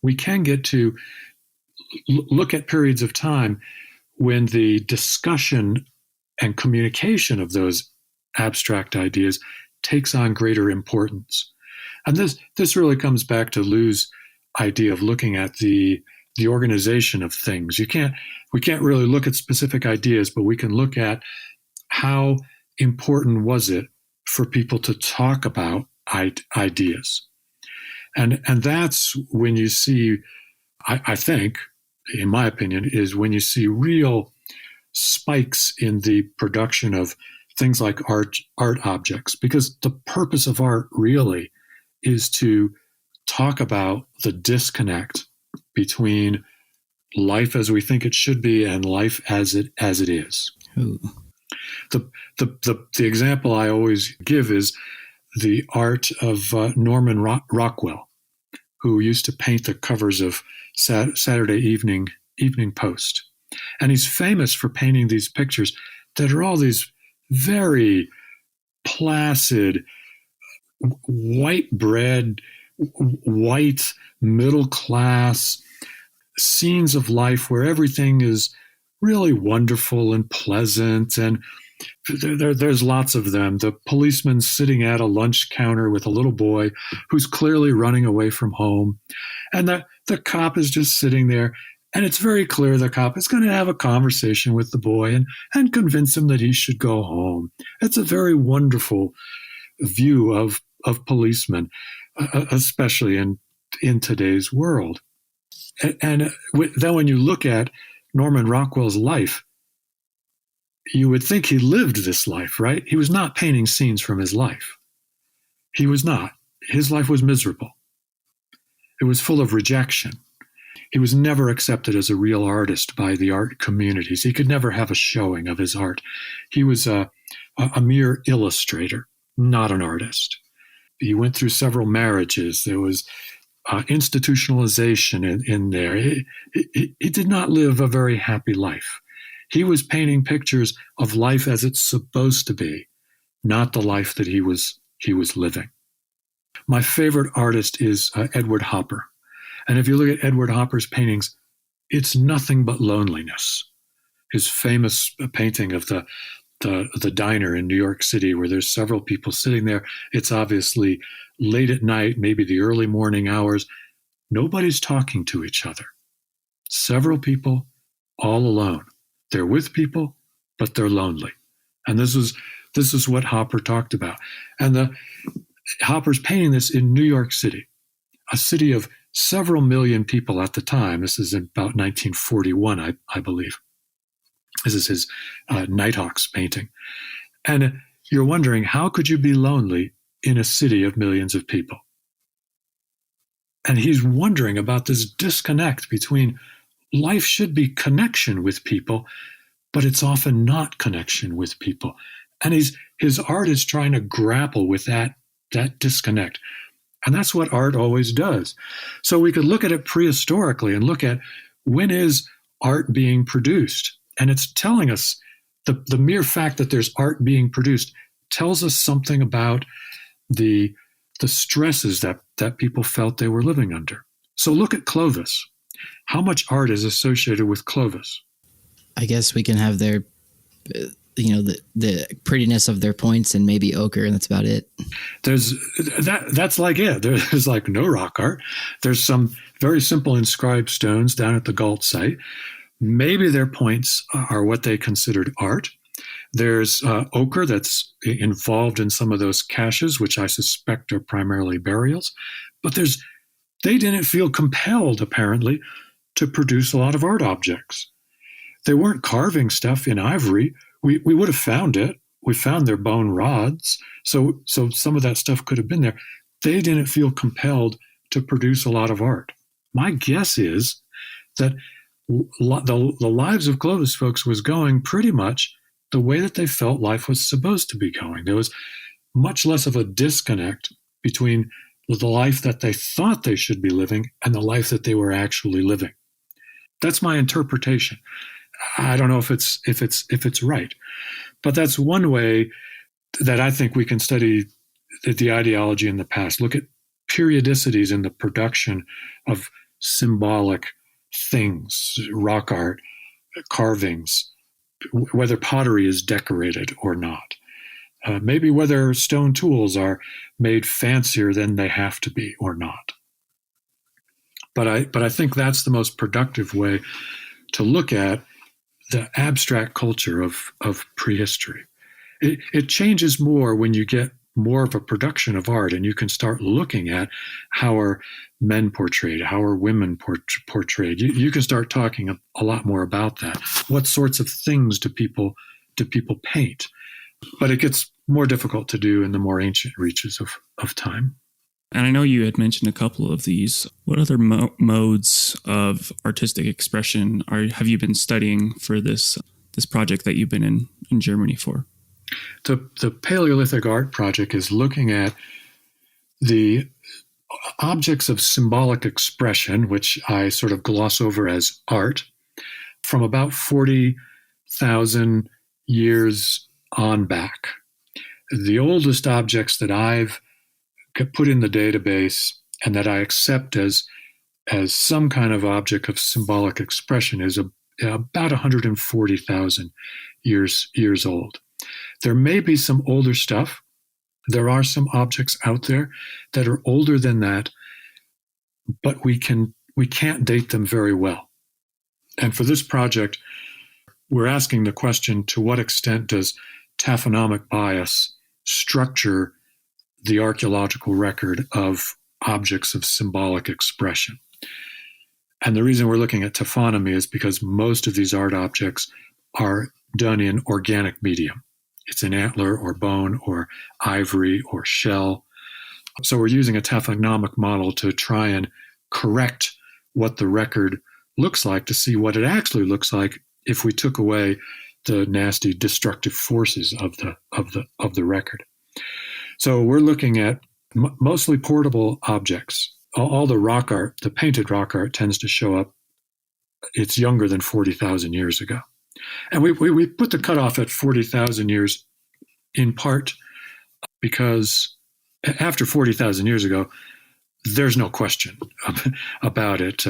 we can get to look at periods of time when the discussion and communication of those abstract ideas takes on greater importance. And this really comes back to Lou's idea of looking at the organization of things. We can't really look at specific ideas, but we can look at how important was it for people to talk about ideas. And that's when you see, I think, in my opinion, is when you see real spikes in the production of things like art objects, because the purpose of art really is to talk about the disconnect between life as we think it should be and life as it is. Ooh. The example I always give is the art of Norman Rockwell, who used to paint the covers of Saturday Evening Post. And he's famous for painting these pictures that are all these very placid, white bread, white, middle class scenes of life where everything is really wonderful and pleasant. And there's lots of them. The policeman sitting at a lunch counter with a little boy who's clearly running away from home. And the cop is just sitting there. And it's very clear the cop is going to have a conversation with the boy and convince him that he should go home. It's a very wonderful view of policemen, especially in today's world. And then when you look at Norman Rockwell's life, you would think he lived this life, right? He was not painting scenes from his life. He was not. His life was miserable. It was full of rejection. He was never accepted as a real artist by the art communities. He could never have a showing of his art. He was a mere illustrator, not an artist. He went through several marriages. There was institutionalization in there. He did not live a very happy life. He was painting pictures of life as it's supposed to be, not the life that he was living. My favorite artist is Edward Hopper. And if you look at Edward Hopper's paintings, it's nothing but loneliness. His famous painting of the diner in New York City, where there's several people sitting there. It's obviously late at night, maybe the early morning hours. Nobody's talking to each other. Several people all alone. They're with people, but they're lonely. And this is what Hopper talked about. And Hopper's painting this in New York City, a city of several million people at the time. This is in about 1941, I believe. This is his Nighthawks painting. And you're wondering, how could you be lonely in a city of millions of people? And he's wondering about this disconnect between life should be connection with people, but it's often not connection with people. And his art is trying to grapple with that disconnect. And that's what art always does. So we could look at it prehistorically and look at when is art being produced. And it's telling us, the mere fact that there's art being produced tells us something about the stresses that people felt they were living under. So look at Clovis. How much art is associated with Clovis? I guess we can have their, the prettiness of their points and maybe ochre, and that's about it. That's like it. There's like no rock art. There's some very simple inscribed stones down at the Galt site. Maybe their points are what they considered art. There's ochre that's involved in some of those caches, which I suspect are primarily burials. But they didn't feel compelled, apparently, to produce a lot of art objects. They weren't carving stuff in ivory. We would have found it. We found their bone rods. So some of that stuff could have been there. They didn't feel compelled to produce a lot of art. My guess is that the lives of Clovis folks was going pretty much the way that they felt life was supposed to be going. There was much less of a disconnect between the life that they thought they should be living and the life that they were actually living. That's my interpretation. I don't know if it's right, but that's one way that I think we can study the ideology in the past. Look at periodicities in the production of symbolic things, rock art, carvings, whether pottery is decorated or not. Maybe whether stone tools are made fancier than they have to be or not. But I think that's the most productive way to look at the abstract culture of prehistory. It changes more when you get more of a production of art and you can start looking at how are men portrayed, how are women portrayed. You can start talking a lot more about that. What sorts of things do people paint? But it gets more difficult to do in the more ancient reaches of time. And I know you had mentioned a couple of these. What other modes of artistic expression have you been studying for this project that you've been in Germany for? The Paleolithic Art Project is looking at the objects of symbolic expression, which I sort of gloss over as art, from about 40,000 years on back. The oldest objects that I've put in the database and that I accept as some kind of object of symbolic expression is about 140,000 years old. There may be some older stuff. There are some objects out there that are older than that, but we can't date them very well. And for this project, we're asking the question, to what extent does taphonomic bias structure the archaeological record of objects of symbolic expression? And the reason we're looking at taphonomy is because most of these art objects are done in organic medium. It's an antler or bone or ivory or shell. So we're using a taphonomic model to try and correct what the record looks like, to see what it actually looks like if we took away the nasty destructive forces of the record. So we're looking at mostly portable objects. All the rock art, the painted rock art, tends to show up. It's younger than 40,000 years ago. And we put the cutoff at 40,000 years in part because after 40,000 years ago, there's no question about it.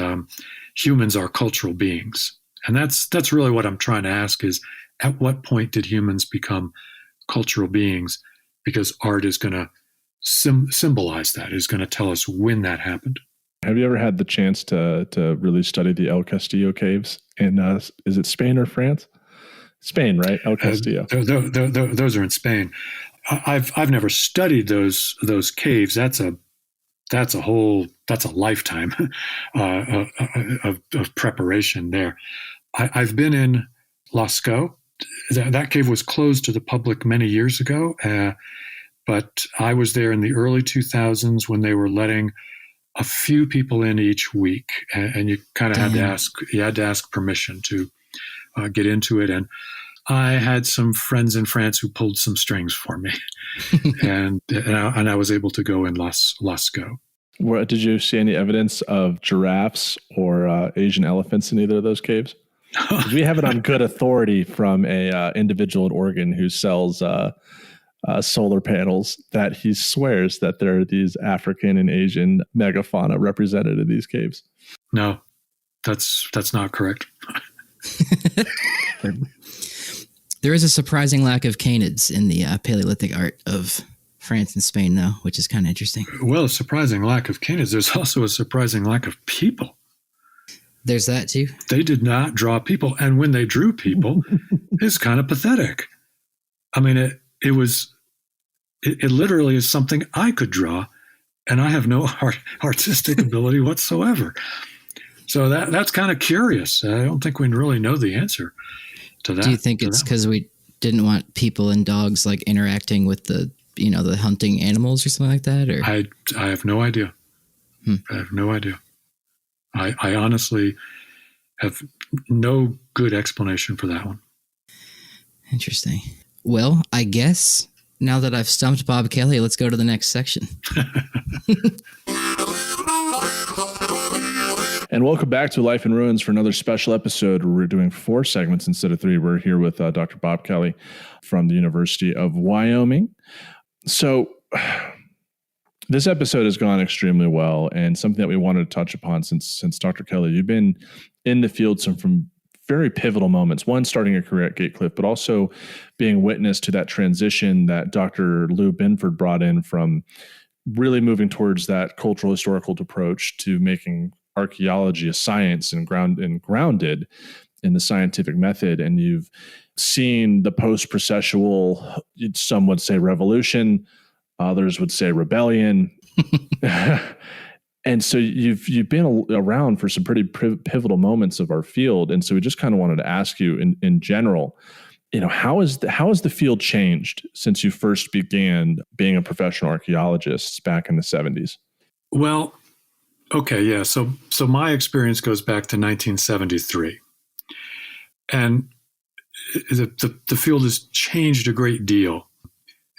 Humans are cultural beings. And that's really what I'm trying to ask is, at what point did humans become cultural beings? Because art is going to symbolize that, is going to tell us when that happened. Have you ever had the chance to really study the El Castillo caves in, is it Spain or France? Spain, right? El Castillo. Those are in Spain. I've never studied those caves. That's a lifetime of preparation there. I've been in Lascaux. That cave was closed to the public many years ago, but I was there in the early 2000s when they were letting a few people in each week, and you kind of had to ask permission to get into it. And I had some friends in France who pulled some strings for me, and I was able to go in Lascaux. Did you see any evidence of giraffes or Asian elephants in either of those caves? We have it on good authority from a individual in Oregon who sells solar panels that he swears that there are these African and Asian megafauna represented in these caves. No, that's not correct. There is a surprising lack of canids in the Paleolithic art of France and Spain, though, which is kind of interesting. Well, a surprising lack of canids. There's also a surprising lack of people. There's that too. They did not draw people, and when they drew people, it's kind of pathetic. I mean, it literally is something I could draw, and I have no artistic ability whatsoever. So that's kind of curious. I don't think we really know the answer to that. Do you think it's because we didn't want people and dogs like interacting with the hunting animals or something like that? Or I have no idea. I have no idea. I honestly have no good explanation for that one. Interesting. Well, I guess now that I've stumped Bob Kelly, let's go to the next section. And welcome back to Life in Ruins for another special episode. We're doing 4 segments instead of 3. We're here with Dr. Bob Kelly from the University of Wyoming. So this episode has gone extremely well, and something that we wanted to touch upon since Dr. Kelly, you've been in the field from very pivotal moments. One, starting a career at Gatecliff, but also being witness to that transition that Dr. Lou Binford brought in from really moving towards that cultural historical approach to making archaeology a science and grounded in the scientific method. And you've seen the post-processual, some would say revolution, others would say rebellion. And so you've been around for some pretty pivotal moments of our field. And so we just kind of wanted to ask you in general, how has the field changed since you first began being a professional archaeologist back in the 70s? Well, okay, yeah. So my experience goes back to 1973. And the field has changed a great deal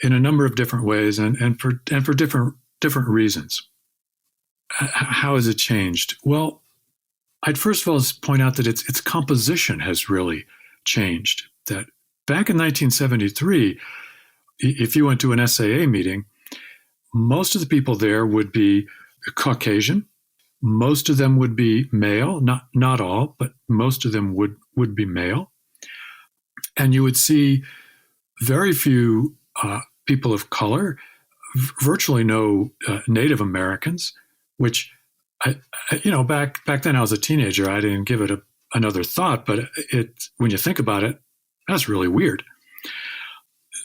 in a number of different ways and for different reasons. How has it changed? Well, I'd first of all point out that its composition has really changed. That back in 1973, if you went to an SAA meeting, most of the people there would be Caucasian. Most of them would be male, not all, but most of them would be male. And you would see very few people of color, virtually no Native Americans, which, back then I was a teenager. I didn't give it another thought, but when you think about it, that's really weird.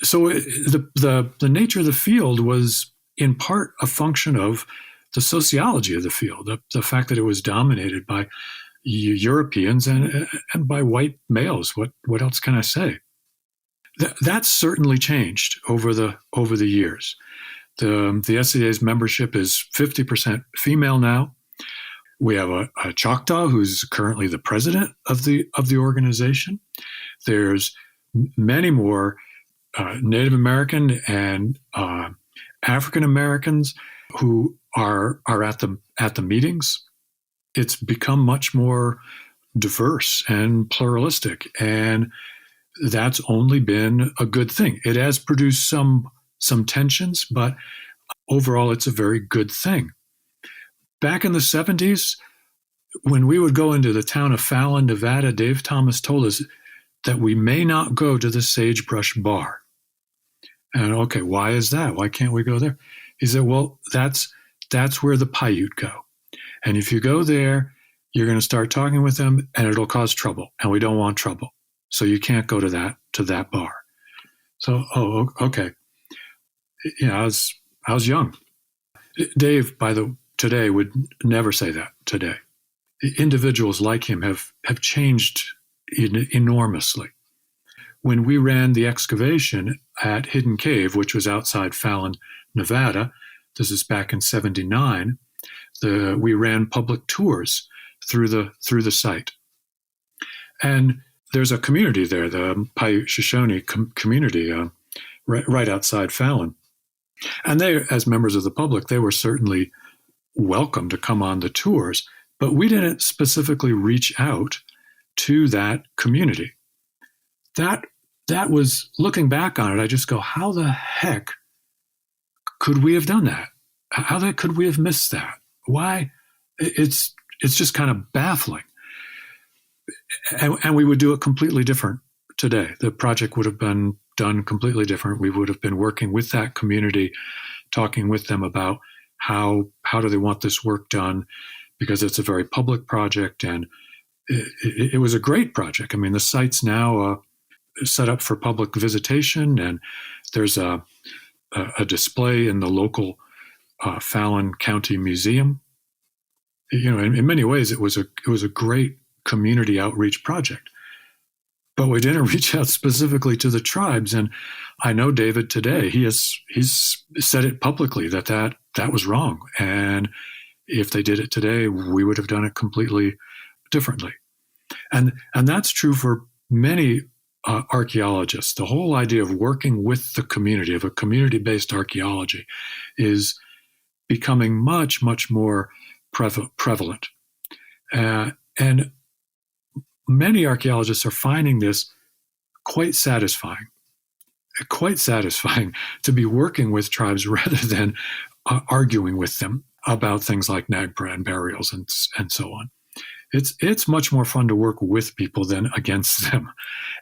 So the nature of the field was in part a function of the sociology of the field, the fact that it was dominated by Europeans and by white males. What else can I say? That's certainly changed over the years. The SAA's membership is 50% female now. We have a Choctaw who's currently the president of the organization. There's many more Native American and African Americans who are at the meetings. It's become much more diverse and pluralistic, and that's only been a good thing. It has produced some tensions, but overall it's a very good thing. Back in the 70s, when we would go into the town of Fallon, Nevada, Dave Thomas told us that we may not go to the Sagebrush Bar. And okay, why is that? Why can't we go there? He said, well, that's where the Paiute go. And if you go there, you're going to start talking with them and it'll cause trouble. And we don't want trouble. So you can't go to that bar. So, okay. I was young. Dave, today would never say that today. Individuals like him have changed enormously. When we ran the excavation at Hidden Cave, which was outside Fallon, Nevada, this is back in '79, we ran public tours through the site. And there's a community there, the Paiute Shoshone community, right outside Fallon. And they, as members of the public, they were certainly welcome to come on the tours, but we didn't specifically reach out to that community. That was, looking back on it, I just go, how the heck could we have done that? How the heck could we have missed that? Why? It's just kind of baffling. And we would do it completely different today. The project would have been done completely different. We would have been working with that community, talking with them about how do they want this work done, because it's a very public project, and it was a great project. I mean, the site's now set up for public visitation, and there's a display in the local Fallon County Museum. In many ways, it was a great community outreach project. But we didn't reach out specifically to the tribes. And I know David today, he's said it publicly that was wrong. And if they did it today, we would have done it completely differently. And that's true for many archaeologists. The whole idea of working with the community, of a community-based archaeology, is becoming much, much more prevalent. And many archaeologists are finding this quite satisfying to be working with tribes rather than arguing with them about things like NAGPRA and burials and so on. It's much more fun to work with people than against them,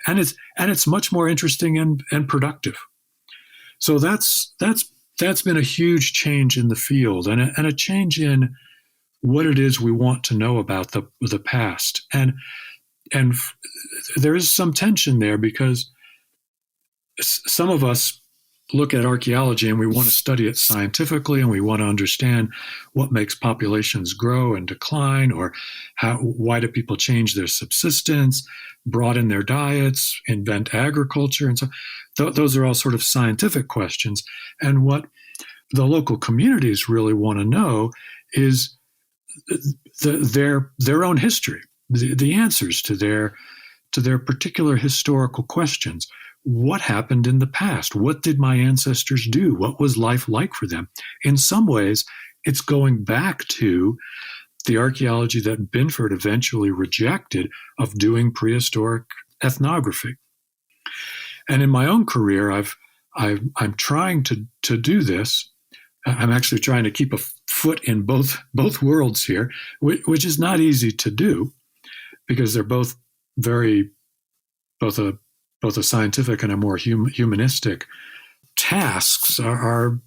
and it's much more interesting and productive. So that's been a huge change in the field, and a change in what it is we want to know about the past, and there is some tension there because some of us look at archaeology and we want to study it scientifically, and we want to understand what makes populations grow and decline, or why do people change their subsistence, broaden their diets, invent agriculture, and so those are all sort of scientific questions. And what the local communities really want to know is their own history, the answers to their particular historical questions. What happened in the past? What did my ancestors do? What was life like for them? In some ways, it's going back to the archaeology that Binford eventually rejected of doing prehistoric ethnography. And in my own career, I'm trying to do this. I'm actually trying to keep a foot in both worlds here, which is not easy to do because they're both a scientific and a more humanistic tasks are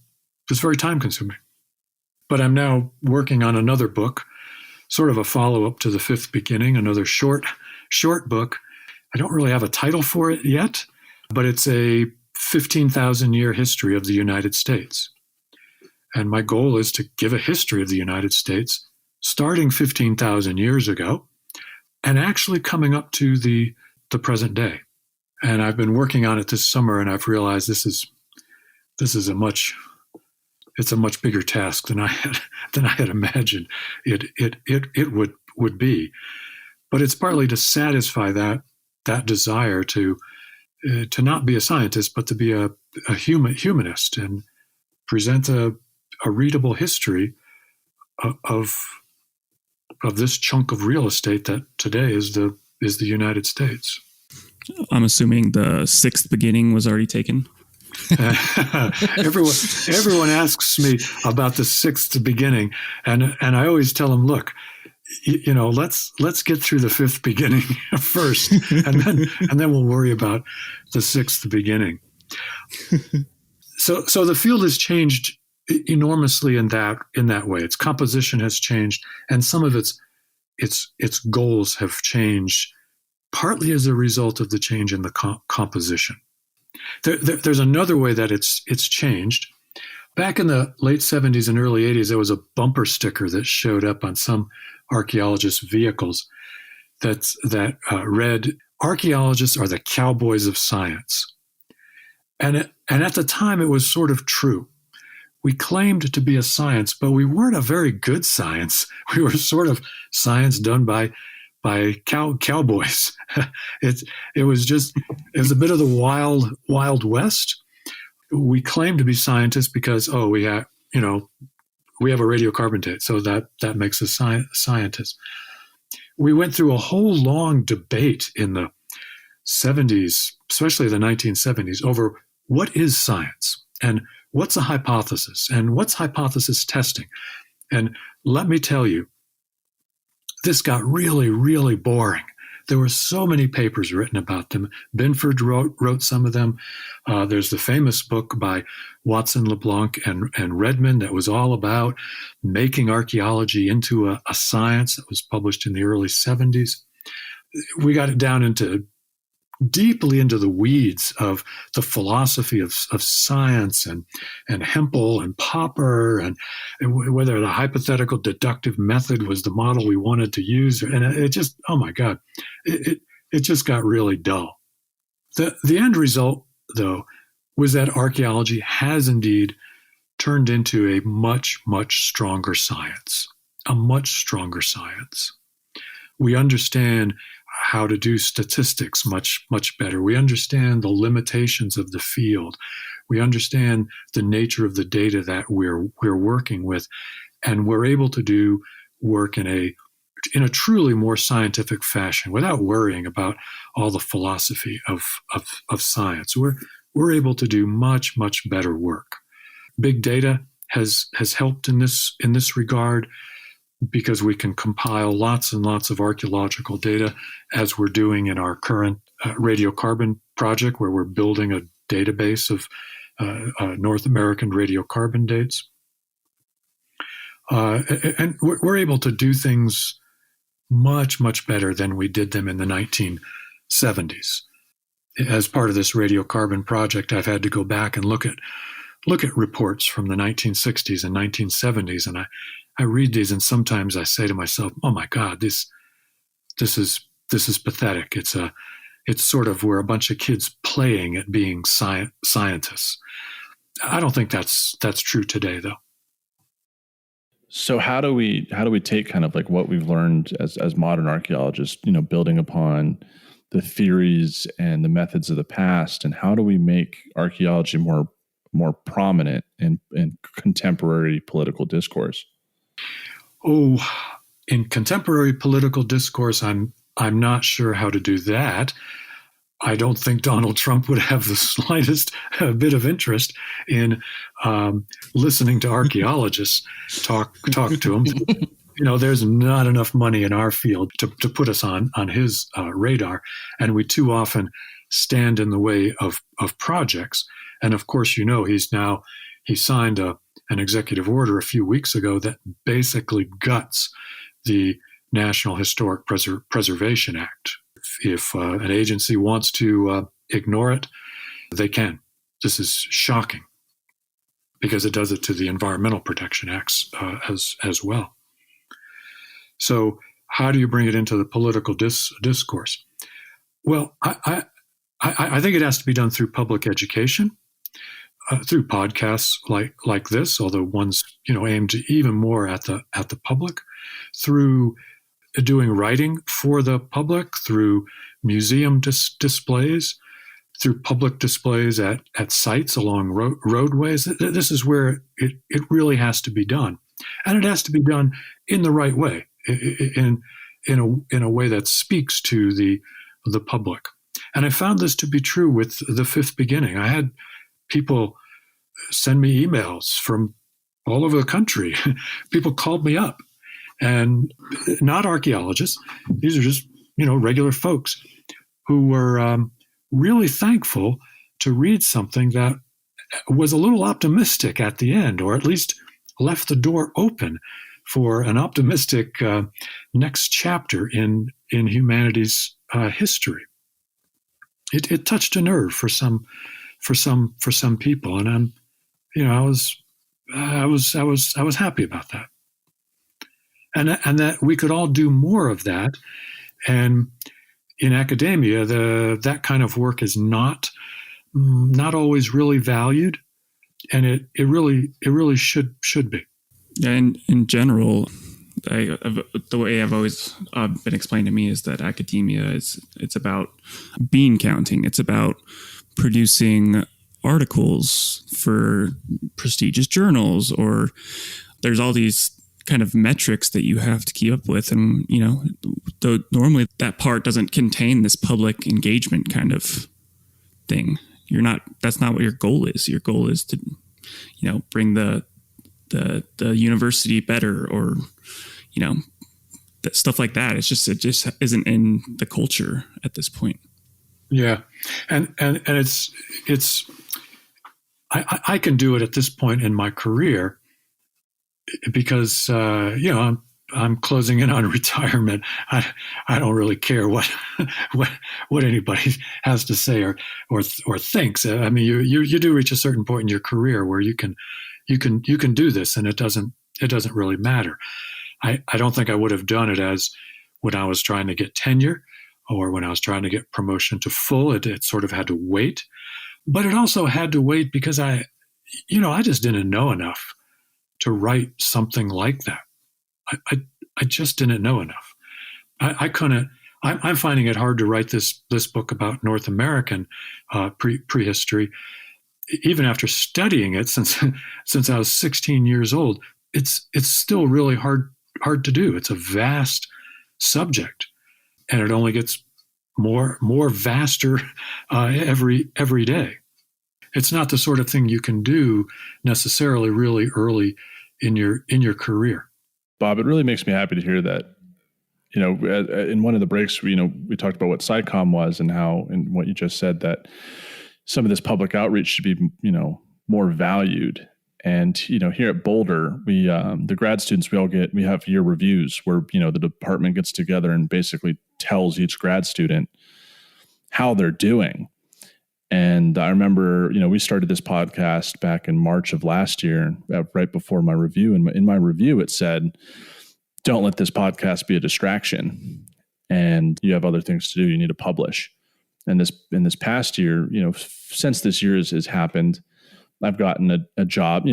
just very time consuming. But I'm now working on another book, sort of a follow-up to The Fifth Beginning, another short book. I don't really have a title for it yet, but it's a 15,000-year history of the United States. And my goal is to give a history of the United States starting 15,000 years ago and actually coming up to the present day. And I've been working on it this summer, and I've realized this is a much bigger task than I had imagined it would be. But it's partly to satisfy that desire to not be a scientist, but to be a humanist and present a readable history of this chunk of real estate that today is the United States. I'm assuming the sixth beginning was already taken. Everyone asks me about the sixth beginning, and I always tell them, look, let's get through the fifth beginning first, and then we'll worry about the sixth beginning. So the field has changed enormously in that way. Its composition has changed, and some of its goals have changed, partly as a result of the change in the composition. There's another way that it's changed. Back in the late 70s and early 80s, there was a bumper sticker that showed up on some archaeologists' vehicles that read, "Archaeologists are the cowboys of science." And at the time, it was sort of true. We claimed to be a science, but we weren't a very good science. We were sort of science done by cowboys. It was a bit of the wild west. We claim to be scientists because we have a radiocarbon date, so that makes us scientists. We went through a whole long debate in the 70s, especially the 1970s, over what is science and what's a hypothesis and what's hypothesis testing. And let me tell you, this got really, really boring. There were so many papers written about them. Binford wrote some of them. There's the famous book by Watson, LeBlanc, and Redmond that was all about making archaeology into a science, that was published in the early 70s. We got it down deeply into the weeds of the philosophy of science and Hempel and Popper and whether the hypothetical deductive method was the model we wanted to use. And it just, oh my God, it just got really dull. The end result, though, was that archaeology has indeed turned into a much, much stronger science, We understand how to do statistics much better. We understand the limitations of the field. We understand the nature of the data that we're working with, and we're able to do work in a truly more scientific fashion without worrying about all the philosophy of science. We're able to do much better work. Big data has helped in this regard, because we can compile lots and lots of archaeological data, as we're doing in our current radiocarbon project, where we're building a database of North American radiocarbon dates. And we're able to do things much better than we did them in the 1970s. As part of this radiocarbon project, I've had to go back and look at reports from the 1960s and 1970s, and I read these, and sometimes I say to myself, "Oh my God, this is pathetic." It's sort of we're a bunch of kids playing at being scientists. I don't think that's true today, though. So how do we take kind of like what we've learned as modern archaeologists, building upon the theories and the methods of the past, and how do we make archaeology more prominent in contemporary political discourse? Oh, in contemporary political discourse, I'm not sure how to do that. I don't think Donald Trump would have the slightest bit of interest in listening to archaeologists talk to him. There's not enough money in our field to put us on his radar, and we too often stand in the way of projects. And of course, he signed an executive order a few weeks ago that basically guts the National Historic Preservation Act. If an agency wants to ignore it, they can. This is shocking, because it does it to the Environmental Protection Acts as well. So how do you bring it into the political discourse? Well, I think it has to be done through public education, through podcasts like this, although one's aimed even more at the public, through doing writing for the public, through museum displays, through public displays at sites along roadways. This is where it really has to be done, and it has to be done in the right way, in a way that speaks to the public. And I found this to be true with the Fifth Beginning. I had people send me emails from all over the country. People called me up, and not archaeologists. These are just, regular folks who were really thankful to read something that was a little optimistic at the end, or at least left the door open for an optimistic next chapter in humanity's history. It touched a nerve for some people, and I was happy about that, and that we could all do more of that. And in academia, that kind of work is not always really valued, and it really should be. Yeah, in general, the way I've always been explained to me is that academia it's about bean counting. It's about producing articles for prestigious journals, or there's all these kind of metrics that you have to keep up with. And, though normally that part doesn't contain this public engagement kind of thing. That's not what your goal is. Your goal is to, bring the university better, or, stuff like that. It just isn't in the culture at this point. Yeah. And it's I can do it at this point in my career because, I'm closing in on retirement. I don't really care what anybody has to say or thinks. I mean, you do reach a certain point in your career where you can do this, and it doesn't really matter. I don't think I would have done it as when I was trying to get tenure, or when I was trying to get promotion to full. It sort of had to wait, but it also had to wait because I just didn't know enough to write something like that. I just didn't know enough. I I'm finding it hard to write this book about North American prehistory, even after studying it since I was 16 years old. It's still really hard to do. It's a vast subject, and it only gets more vaster every day. It's not the sort of thing you can do necessarily really early in your career. Bob, it really makes me happy to hear that. In one of the breaks, we talked about what SciComm was and what you just said, that some of this public outreach should be, more valued. And, here at Boulder, we, the grad students, we have year reviews where, the department gets together and basically tells each grad student how they're doing. And I remember, we started this podcast back in March of last year, right before my review. And in my review, it said, don't let this podcast be a distraction, and you have other things to do. You need to publish. And in this past year, since this year has happened, I've gotten a job.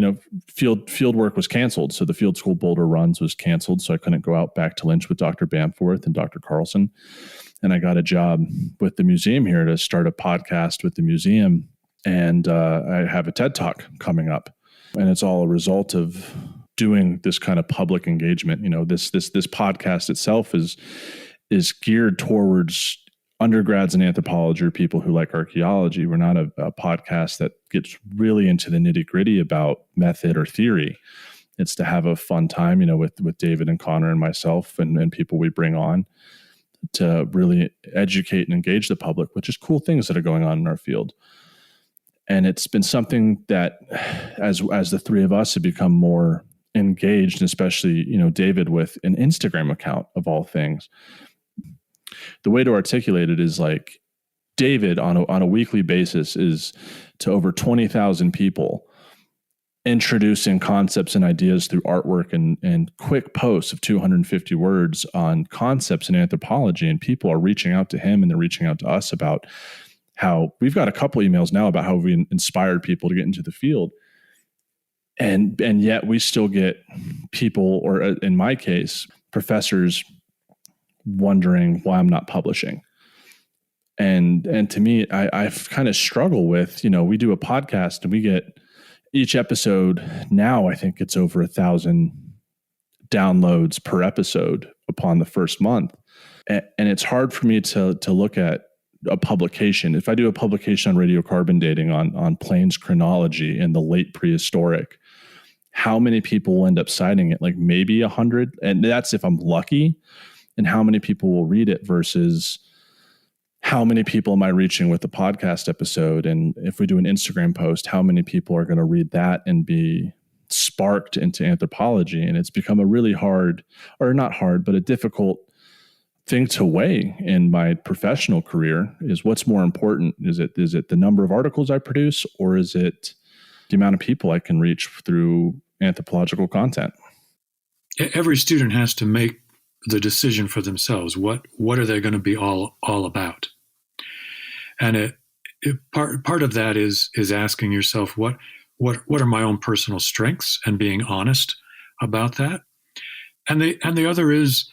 Field work was canceled, so the Field School Boulder runs was canceled, so I couldn't go out back to Lynch with Dr. Binford and Dr. Carlson. And I got a job with the museum here to start a podcast with the museum, and I have a TED Talk coming up, and it's all a result of doing this kind of public engagement. This podcast itself is geared towards undergrads in anthropology or people who like archaeology. We're not a podcast that gets really into the nitty gritty about method or theory. It's to have a fun time, with David and Connor and myself and people we bring on to really educate and engage the public with just cool things that are going on in our field. And it's been something that as the three of us have become more engaged, and especially, David with an Instagram account of all things, the way to articulate it is like David on a weekly basis is to over 20,000 people introducing concepts and ideas through artwork and quick posts of 250 words on concepts in anthropology. And people are reaching out to him and they're reaching out to us about how we've got a couple emails now about how we inspired people to get into the field. And yet we still get people, or in my case, professors wondering why I'm not publishing. And to me, I've kind of struggle with, we do a podcast and we get each episode now, I think it's over 1,000 downloads per episode upon the first month. And it's hard for me to look at a publication. If I do a publication on radiocarbon dating on plains chronology in the late prehistoric, how many people will end up citing it? Like maybe 100. And that's if I'm lucky. And how many people will read it versus how many people am I reaching with the podcast episode? And if we do an Instagram post, how many people are going to read that and be sparked into anthropology? And it's become a really hard, or not hard, but a difficult thing to weigh in my professional career. Is what's more important? Is it the number of articles I produce, or is it the amount of people I can reach through anthropological content? Every student has to make the decision for themselves. What are they going to be all about? And part of that is asking yourself what are my own personal strengths and being honest about that. And the other is,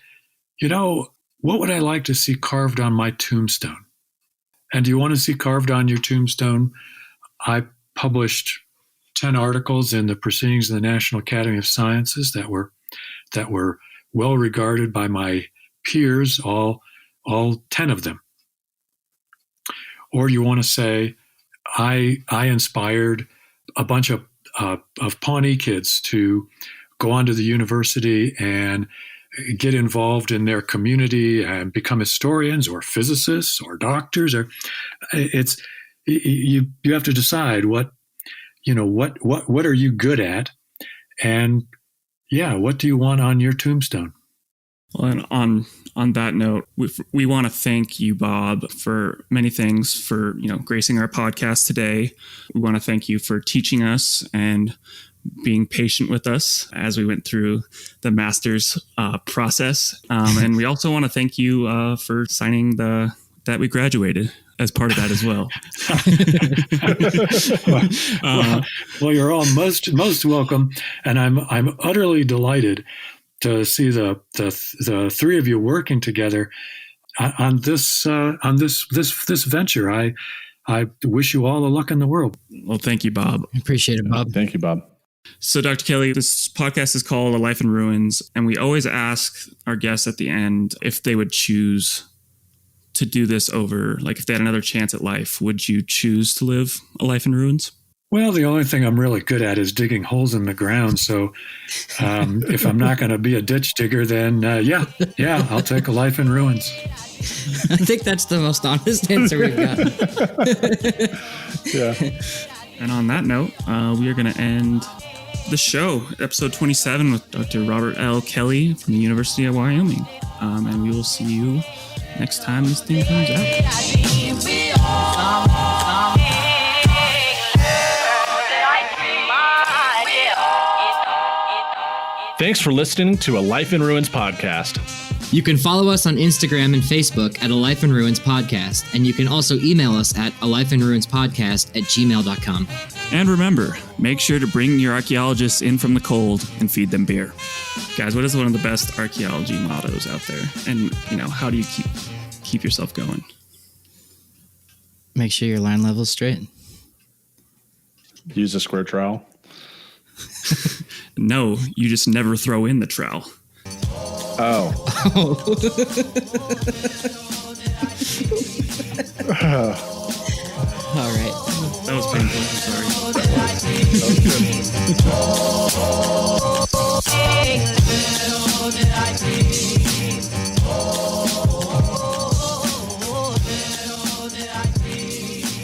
what would I like to see carved on my tombstone? And do you want to see carved on your tombstone? I published 10 articles in the Proceedings of the National Academy of Sciences that were well regarded by my peers, all 10 of them. Or you want to say, I inspired a bunch of Pawnee kids to go on to the university and get involved in their community and become historians or physicists or doctors. Or it's you have to decide what are you good at, and what do you want on your tombstone? Well, and on that note, we want to thank you, Bob, for many things, for gracing our podcast today. We want to thank you for teaching us and being patient with us as we went through the master's process. And we also want to thank you for signing that we graduated as part of that as well. Well, you're all most welcome, and I'm utterly delighted to see the three of you working together on this venture. I wish you all the luck in the world. Well, thank you, Bob. Appreciate it, Bob. Thank you, Bob. So, Dr. Kelly, this podcast is called A Life in Ruins, and we always ask our guests at the end if they would choose to do this over, like if they had another chance at life, would you choose to live a life in ruins? Well, the only thing I'm really good at is digging holes in the ground. So if I'm not going to be a ditch digger, then yeah, I'll take a life in ruins. I think that's the most honest answer we've gotten. Yeah. And on that note, we are going to end the show, episode 27, with Dr. Robert L. Kelly from the University of Wyoming. And we will see you next time this thing comes out. Thanks for listening to A Life in Ruins podcast. You can follow us on Instagram and Facebook at A Life in Ruins Podcast, and you can also email us at alifeinruinspodcast@gmail.com. And remember, make sure to bring your archaeologists in from the cold and feed them beer. Guys, what is one of the best archaeology mottos out there? And, how do you keep yourself going? Make sure your line level's straight. Use a square trowel. No, you just never throw in the trowel. Oh. All right. That was painful.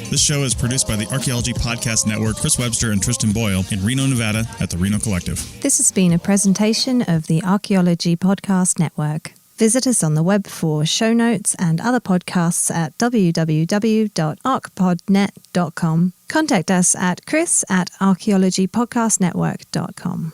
This show is produced by the Archaeology Podcast Network, Chris Webster and Tristan Boyle in Reno, Nevada at the Reno Collective. This has been a presentation of the Archaeology Podcast Network. Visit us on the web for show notes and other podcasts at www.archpodnet.com. Contact us at chris@archaeologypodcastnetwork.com.